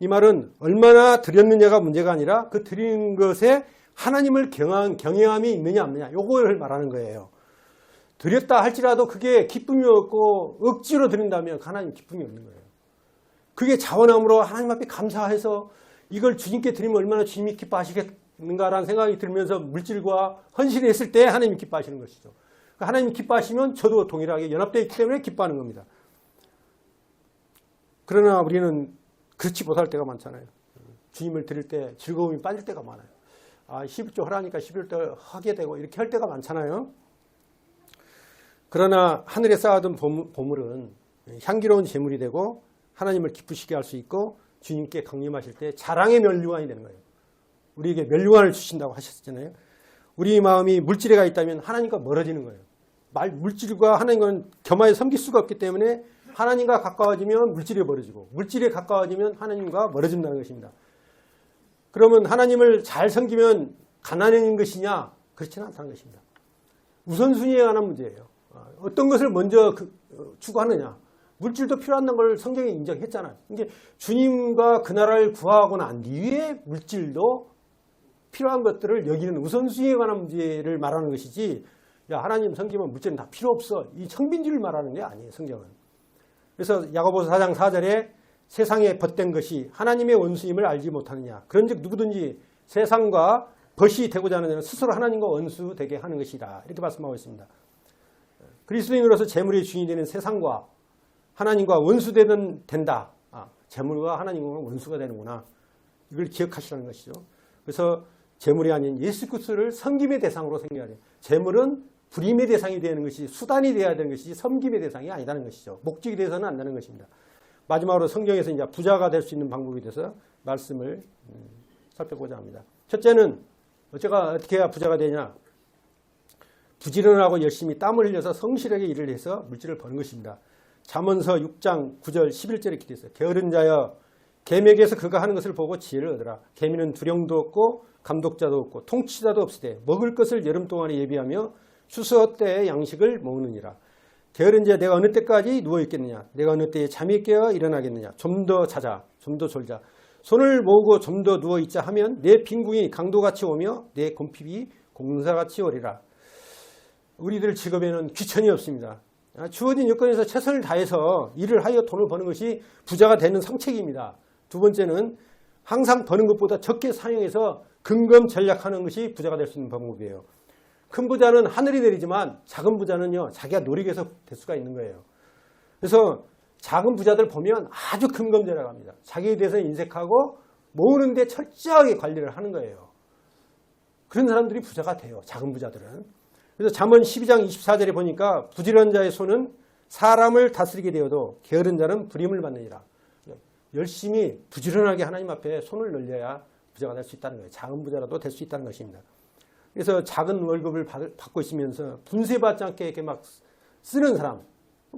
이 말은 얼마나 드렸느냐가 문제가 아니라 그 드리는 것에 하나님을 경외함이 있느냐 없느냐 요걸 말하는 거예요. 드렸다 할지라도 그게 기쁨이 없고 억지로 드린다면 하나님 기쁨이 없는 거예요. 그게 자원함으로 하나님 앞에 감사해서 이걸 주님께 드리면 얼마나 주님이 기뻐하시겠는가라는 생각이 들면서 물질과 헌신을 했을 때 하나님이 기뻐하시는 것이죠. 하나님이 기뻐하시면 저도 동일하게 연합되어 있기 때문에 기뻐하는 겁니다. 그러나 우리는 그렇지 못할 때가 많잖아요. 주님을 드릴 때 즐거움이 빠질 때가 많아요. 11조 하라니까 11조 하게 되고 이렇게 할 때가 많잖아요. 그러나 하늘에 쌓아둔 보물은 향기로운 제물이 되고 하나님을 기쁘시게 할 수 있고 주님께 강림하실 때 자랑의 면류관이 되는 거예요. 우리에게 면류관을 주신다고 하셨잖아요. 우리 마음이 물질에 가 있다면 하나님과 멀어지는 거예요. 물질과 하나님과는 겸하여 섬길 수가 없기 때문에 하나님과 가까워지면 물질에 멀어지고 물질에 가까워지면 하나님과 멀어진다는 것입니다. 그러면 하나님을 잘 섬기면 가난한 것이냐? 그렇지는 않다는 것입니다. 우선순위에 관한 문제예요. 어떤 것을 먼저 추구하느냐? 물질도 필요한 걸 성경에 인정했잖아요. 이게 주님과 그 나라를 구하고 난 뒤에 물질도 필요한 것들을 여기는 우선순위에 관한 문제를 말하는 것이지 야 하나님 섬기면 물질은 다 필요 없어. 이 청빈주의를 말하는 게 아니에요. 성경은. 그래서 야고보서 4장 4절에 세상에 벗된 것이 하나님의 원수임을 알지 못하느냐. 그런즉 누구든지 세상과 벗이 되고자 하는 자는 스스로 하나님과 원수 되게 하는 것이다. 이렇게 말씀하고 있습니다. 그리스도인으로서 재물의 주인이 되는 세상과 하나님과 원수되는 된다. 재물과 하나님과 원수가 되는구나. 이걸 기억하시라는 것이죠. 그래서 재물이 아닌 예수 그리스도를 섬김의 대상으로 생각해야 돼요. 재물은 불임의 대상이 되는 것이 수단이 되어야 되는 것이지 섬김의 대상이 아니라는 것이죠. 목적이 되어서는 안 되는 것입니다. 마지막으로 성경에서 이제 부자가 될 수 있는 방법에 대해서 말씀을 살펴보자 합니다. 첫째는 어떻게 해야 부자가 되냐? 부지런하고 열심히 땀을 흘려서 성실하게 일을 해서 물질을 버는 것입니다. 잠언서 6장 9절 11절에 이렇게 되어 있어요. 게으른 자여 계명에서 그가 하는 것을 보고 지혜를 얻으라. 계민은 두령도 없고 감독자도 없고 통치자도 없으되 먹을 것을 여름 동안에 예비하며 추수 때에 양식을 먹느니라. 게으른 자여 내가 어느 때까지 누워있겠느냐? 내가 어느 때에 잠이 깨어 일어나겠느냐? 좀 더 자자, 좀 더 졸자. 손을 모으고 좀 더 누워있자 하면 내 빈궁이 강도같이 오며 내 곰핍이 공사같이 오리라. 우리들 직업에는 귀천이 없습니다. 주어진 여건에서 최선을 다해서 일을 하여 돈을 버는 것이 부자가 되는 상책입니다. 두 번째는 항상 버는 것보다 적게 사용해서 근검 전략하는 것이 부자가 될 수 있는 방법이에요. 큰 부자는 하늘이 내리지만 작은 부자는요, 자기가 노력해서 될 수가 있는 거예요. 그래서 작은 부자들 보면 아주 근검 전략합니다. 자기에 대해서 인색하고 모으는데 철저하게 관리를 하는 거예요. 그런 사람들이 부자가 돼요. 작은 부자들은. 그래서 잠언 12장 24절에 보니까 부지런한 자의 손은 사람을 다스리게 되어도 게으른 자는 불임을 받느니라. 열심히 부지런하게 하나님 앞에 손을 늘려야 부자가 될 수 있다는 거예요. 작은 부자라도 될 수 있다는 것입니다. 그래서 작은 월급을 받고 있으면서 분쇄받지 않게 이렇게 막 쓰는 사람,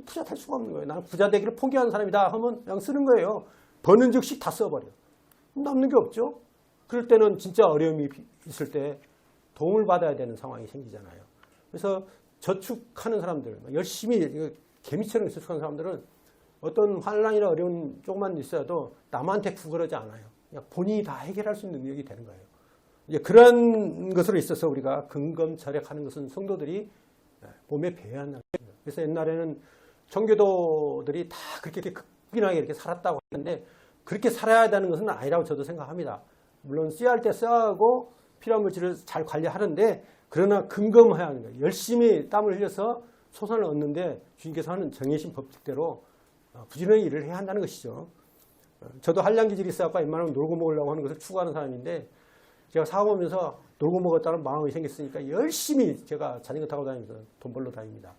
부자 될 수가 없는 거예요. 나는 부자 되기를 포기하는 사람이다 하면 그냥 쓰는 거예요. 버는 즉시 다 써버려. 남는 게 없죠. 그럴 때는 진짜 어려움이 있을 때 도움을 받아야 되는 상황이 생기잖아요. 그래서 저축하는 사람들, 열심히 개미처럼 저축하는 사람들은 어떤 환난이나 어려운 조금만 있어도 남한테 구걸하지 않아요. 그냥 본인이 다 해결할 수 있는 능력이 되는 거예요. 이제 그런 것으로 있어서 우리가 근검절약하는 것은 성도들이 몸에 배어야 한다. 그래서 옛날에는 청교도들이 다 그렇게 극빈하게 이렇게 살았다고 하는데 그렇게 살아야 되는 것은 아니라고 저도 생각합니다. 물론 써야 할 때 써야 하고 필요한 물질을 잘 관리하는데 그러나 근검해야 하는 거예요. 열심히 땀을 흘려서 소산을 얻는데 주님께서 하는 정해진 법칙대로 부지런히 일을 해야 한다는 것이죠. 저도 한량 기질이 있어서 웬만하면 놀고 먹으려고 하는 것을 추구하는 사람인데 제가 사업하면서 놀고 먹었다는 마음이 생겼으니까 열심히 제가 자전거 타고 다니면서 돈 벌러 다닙니다.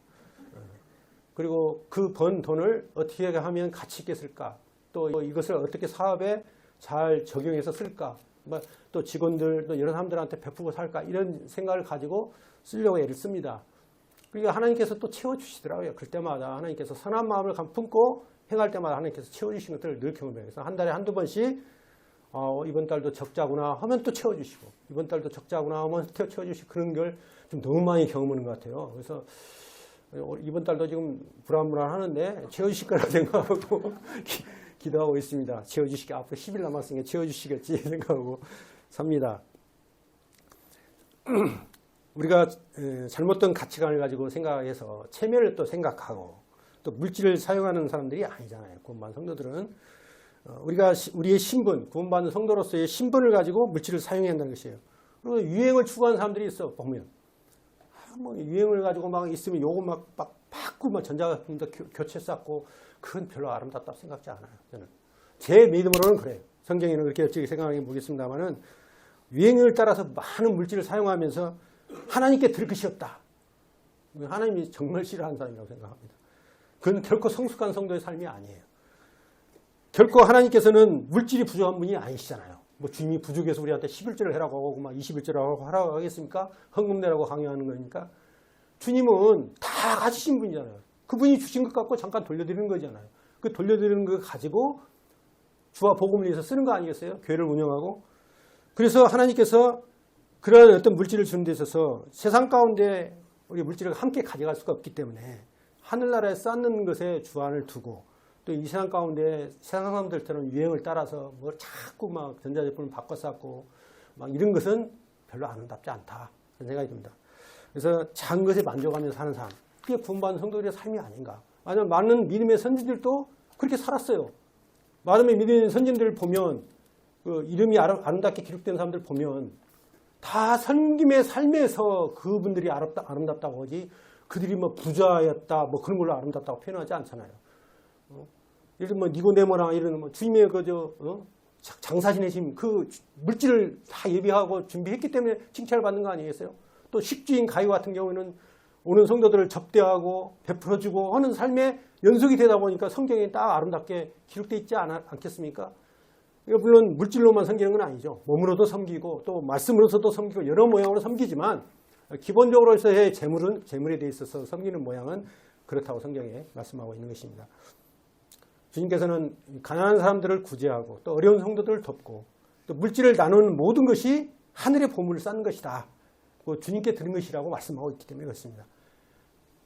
그리고 그 번 돈을 어떻게 하면 가치 있게 쓸까? 또 이것을 어떻게 사업에 잘 적용해서 쓸까? 또 직원들, 또 여러 사람들한테 베푸고 살까? 이런 생각을 가지고 쓰려고 애를 씁니다. 그러니까 하나님께서 또 채워주시더라고요. 그때마다 하나님께서 선한 마음을 품고 행할 때마다 하나님께서 채워주신 것들을 늘 경험해요. 그래서 한 달에 한두 번씩 이번 달도 적자구나 하면 또 채워주시고 이번 달도 적자구나 하면 또 채워주시고 그런 걸 좀 너무 많이 경험하는 것 같아요. 그래서 이번 달도 지금 불안불안하는데 채워주실 거라 생각하고 기도하고 있습니다. 채워주시게 앞으로 10일 남았으니까 채워주시겠지 생각하고 삽니다. 우리가 잘못된 가치관을 가지고 생각해서 체면을 또 생각하고 또 물질을 사용하는 사람들이 아니잖아요. 구원받은 성도들은 우리가 우리의 신분, 구원받은 성도로서의 신분을 가지고 물질을 사용해야 한다는 것이에요. 그리고 유행을 추구하는 사람들이 있어 보면 유행을 가지고 막 있으면 요거 막 받고 막 전자제품도 교체 쌓고 그건 별로 아름답다고 생각지 않아요. 저는 제 믿음으로는 그래요. 성경에는 그렇게 어떻게 생각하는지 모르겠습니다만은 유행을 따라서 많은 물질을 사용하면서 하나님께 들 것이 없다. 하나님이 정말 싫어하는 사람이라고 생각합니다. 그건 결코 성숙한 성도의 삶이 아니에요. 결코 하나님께서는 물질이 부족한 분이 아니시잖아요. 뭐 주님이 부족해서 우리한테 11절을 해라고 하고 막 21절을 하라고 하겠습니까? 헌금 내라고 강요하는 거니까. 주님은 다 가지신 분이잖아요. 그분이 주신 것 갖고 잠깐 돌려드리는 거잖아요. 그 돌려드리는 거 가지고 주와 복음을 위해서 쓰는 거 아니겠어요? 교회를 운영하고. 그래서 하나님께서 그런 어떤 물질을 주는 데 있어서 세상 가운데 우리 물질을 함께 가져갈 수가 없기 때문에 하늘나라에 쌓는 것에 주안을 두고 또 이 세상 가운데 세상 사람들처럼 유행을 따라서 뭐 자꾸 막 전자제품을 바꿔 쌓고 막 이런 것은 별로 아름답지 않다. 그런 생각이 듭니다. 그래서 작은 것에 만족하면서 사는 삶. 그게 구원받은 성도들의 삶이 아닌가. 아니면 많은 믿음의 선지들도 그렇게 살았어요. 마음에 믿는 선진들을 보면 그 이름이 아름답게 기록된 사람들 보면 다 섬김의 삶에서 그분들이 아름답다고 하지 그들이 뭐 부자였다 뭐 그런 걸로 아름답다고 표현하지 않잖아요. 예를 들면 니고데모나 이런 뭐 주님의 장사 지내심 그 물질을 다 예비하고 준비했기 때문에 칭찬을 받는 거 아니겠어요? 또 식주인 가룟 같은 경우에는 오는 성도들을 접대하고 베풀어주고 하는 삶의 연속이 되다 보니까 성경에 딱 아름답게 기록되어 있지 않겠습니까? 물론 물질로만 섬기는 건 아니죠. 몸으로도 섬기고 또 말씀으로서도 섬기고 여러 모양으로 섬기지만 기본적으로서의 재물에 대해 있어서 섬기는 모양은 그렇다고 성경에 말씀하고 있는 것입니다. 주님께서는 가난한 사람들을 구제하고 또 어려운 성도들을 돕고 또 물질을 나누는 모든 것이 하늘의 보물을 쌓는 것이다. 주님께 드린 것이라고 말씀하고 있기 때문에 그렇습니다.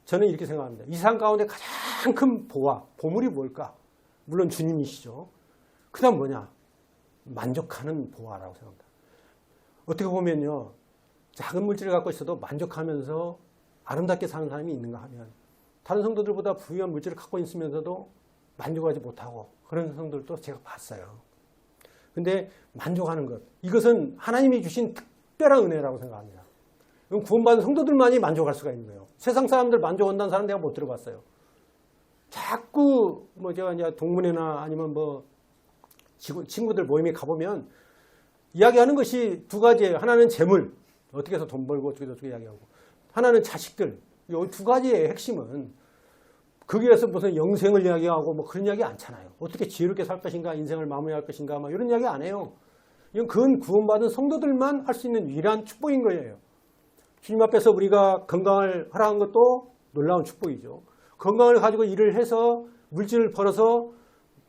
저는 이렇게 생각합니다. 이 세상 가운데 가장 큰 보물이 뭘까? 물론 주님이시죠. 그 다음 뭐냐? 만족하는 보화라고 생각합니다. 어떻게 보면요. 작은 물질을 갖고 있어도 만족하면서 아름답게 사는 사람이 있는가 하면 다른 성도들보다 부유한 물질을 갖고 있으면서도 만족하지 못하고 그런 성도들도 제가 봤어요. 근데 만족하는 것, 이것은 하나님이 주신 특별한 은혜라고 생각합니다. 구원받은 성도들만이 만족할 수가 있는 거예요. 세상 사람들 만족한다는 사람 내가 못 들어봤어요. 자꾸 제가 이제 동문회나 아니면 친구들 모임에 가보면 이야기하는 것이 두 가지예요. 하나는 재물, 어떻게 해서 돈 벌고 어떻게 이야기하고, 하나는 자식들. 이 두 가지의 핵심은 거기에서 무슨 영생을 이야기하고 그런 이야기 않잖아요. 어떻게 지혜롭게 살 것인가, 인생을 마무리할 것인가, 이런 이야기 안 해요. 그건 구원받은 성도들만 할 수 있는 유일한 축복인 거예요. 주님 앞에서 우리가 건강을 허락한 것도 놀라운 축복이죠. 건강을 가지고 일을 해서 물질을 벌어서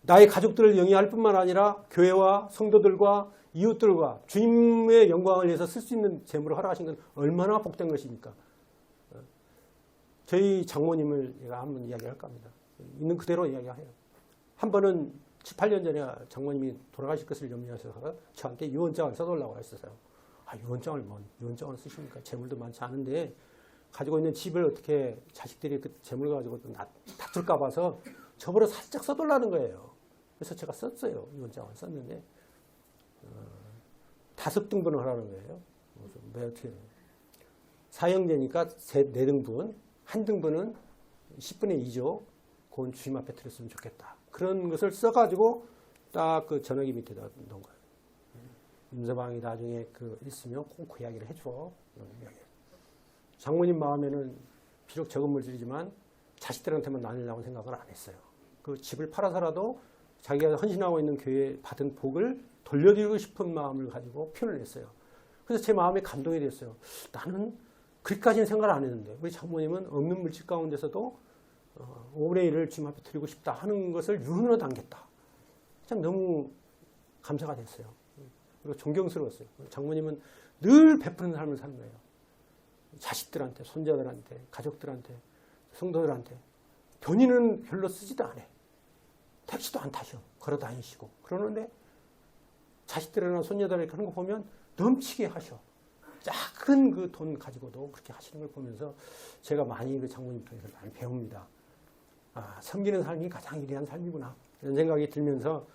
나의 가족들을 영위할 뿐만 아니라 교회와 성도들과 이웃들과 주님의 영광을 위해서 쓸 수 있는 재물을 허락하신 건 얼마나 복된 것입니까? 저희 장모님을 제가 한번 이야기할 겁니다. 있는 그대로 이야기해요. 한 번은 7, 8년 전에 장모님이 돌아가실 것을 염려하셔서 저한테 유언장을 써달라고 했었어요. 유언장을 쓰십니까? 재물도 많지 않은데 가지고 있는 집을 어떻게 자식들이 그 재물 가지고 다툴까 봐서 저보러 살짝 써달라는 거예요. 그래서 제가 썼어요. 유언장을 썼는데 5등분을 하라는 거예요. 사형제니까 4등분, 1등분은 10분의 2조 그건 주님 앞에 드렸으면 좋겠다. 그런 것을 써가지고 딱 그 전화기 밑에다 놓은 거예요. 임서방이 나중에 있으면 꼭 그 이야기를 해줘. 장모님 마음에는 비록 적은 물질이지만 자식들한테만 나누려고 생각을 안 했어요. 그 집을 팔아서라도 자기가 헌신하고 있는 교회에 받은 복을 돌려드리고 싶은 마음을 가지고 표현을 했어요. 그래서 제 마음에 감동이 됐어요. 나는 그렇게까지는 생각을 안 했는데 우리 장모님은 없는 물질 가운데서도 5분의 1을 주님 앞에 드리고 싶다 하는 것을 유언으로 남겼다. 참 너무 감사가 됐어요. 그리고 존경스러웠어요. 장모님은 늘 베푸는 삶을 사는 거예요. 자식들한테, 손자들한테, 가족들한테, 성도들한테. 본인은 별로 쓰지도 않아요. 택시도 안 타셔. 걸어 다니시고. 그러는데 자식들이나 손녀들에게 그런 거 보면 넘치게 하셔. 작은 그 돈 가지고도 그렇게 하시는 걸 보면서 제가 많이 그 장모님 통해서 많이 배웁니다. 섬기는 삶이 가장 위대한 삶이구나. 이런 생각이 들면서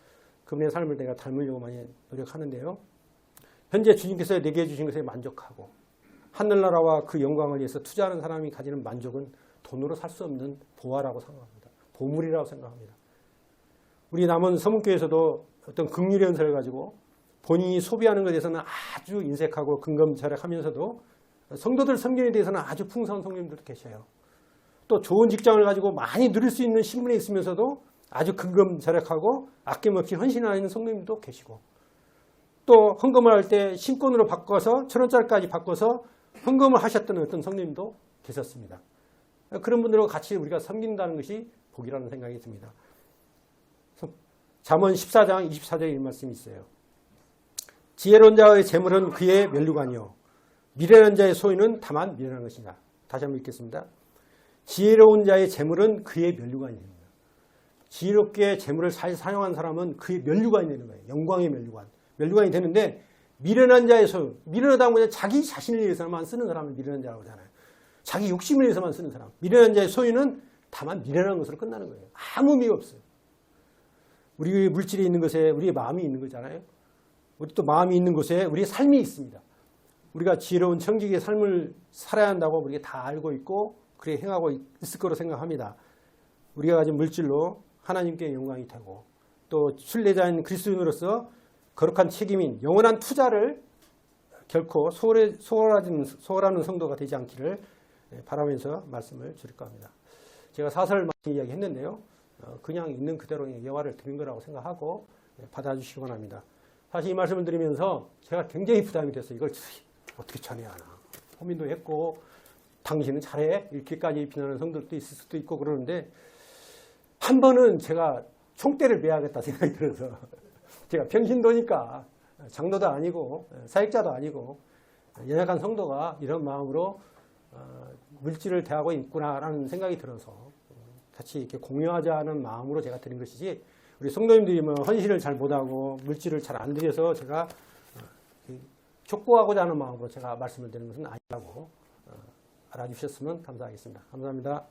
그분의 삶을 내가 닮으려고 많이 노력하는데요. 현재 주님께서 내게 해주신 것에 만족하고 하늘나라와 그 영광을 위해서 투자하는 사람이 가지는 만족은 돈으로 살 수 없는 보화라고 생각합니다. 보물이라고 생각합니다. 우리 남원 서문교에서도 어떤 긍휼의 연설을 가지고 본인이 소비하는 것에 대해서는 아주 인색하고 근검절약하면서도 성도들 섬김에 대해서는 아주 풍성한 성도님들도 계셔요. 또 좋은 직장을 가지고 많이 누릴 수 있는 신분에 있으면서도 아주 근검절약하고 아낌없이 헌신하는 성도님도 계시고 또 헌금을 할 때 신권으로 바꿔서 1,000원짜리까지 바꿔서 헌금을 하셨던 어떤 성도님도 계셨습니다. 그런 분들과 같이 우리가 섬긴다는 것이 복이라는 생각이 듭니다. 잠언 14장 24절에 이 말씀이 있어요. 지혜로운 자의 재물은 그의 면류관이요 미련한 자의 소유는 다만 미련한 것이다. 다시 한번 읽겠습니다. 지혜로운 자의 재물은 그의 면류관입니다. 지혜롭게 재물을 잘 사용한 사람은 그의 면류관이 되는 거예요. 영광의 면류관. 면류관이 되는데 미련한 자의 소유. 미련하다는 것은 자기 자신을 위해서만 쓰는 사람을 미련한 자라고 하잖아요. 자기 욕심을 위해서만 쓰는 사람. 미련한 자의 소유는 다만 미련한 것으로 끝나는 거예요. 아무 의미가 없어요. 우리 물질이 있는 것에 우리의 마음이 있는 거잖아요. 우리 또 마음이 있는 곳에 우리의 삶이 있습니다. 우리가 지혜로운 청지기의 삶을 살아야 한다고 우리가 다 알고 있고 그렇게 행하고 있을 거로 생각합니다. 우리가 가진 물질로 하나님께 영광이 되고 또 순례자인 그리스도인으로서 거룩한 책임인 영원한 투자를 결코 소홀하는 성도가 되지 않기를 바라면서 말씀을 드릴까 합니다. 제가 사설 말씀 이야기 했는데요. 그냥 있는 그대로 예화를 드린 거라고 생각하고 받아주시기 원합니다. 사실 이 말씀을 드리면서 제가 굉장히 부담이 됐어요. 이걸 어떻게 전해야 하나. 고민도 했고 당신은 잘해 이렇게까지 비난하는 성도도 있을 수도 있고 그러는데 한 번은 제가 총대를 매야겠다 생각이 들어서 제가 평신도니까 장로도 아니고 사역자도 아니고 연약한 성도가 이런 마음으로 물질을 대하고 있구나라는 생각이 들어서 같이 이렇게 공유하자는 마음으로 제가 드린 것이지 우리 성도님들이 뭐 헌신을 잘 못하고 물질을 잘 안 드려서 제가 촉구하고자 하는 마음으로 제가 말씀을 드리는 것은 아니라고 알아주셨으면 감사하겠습니다. 감사합니다.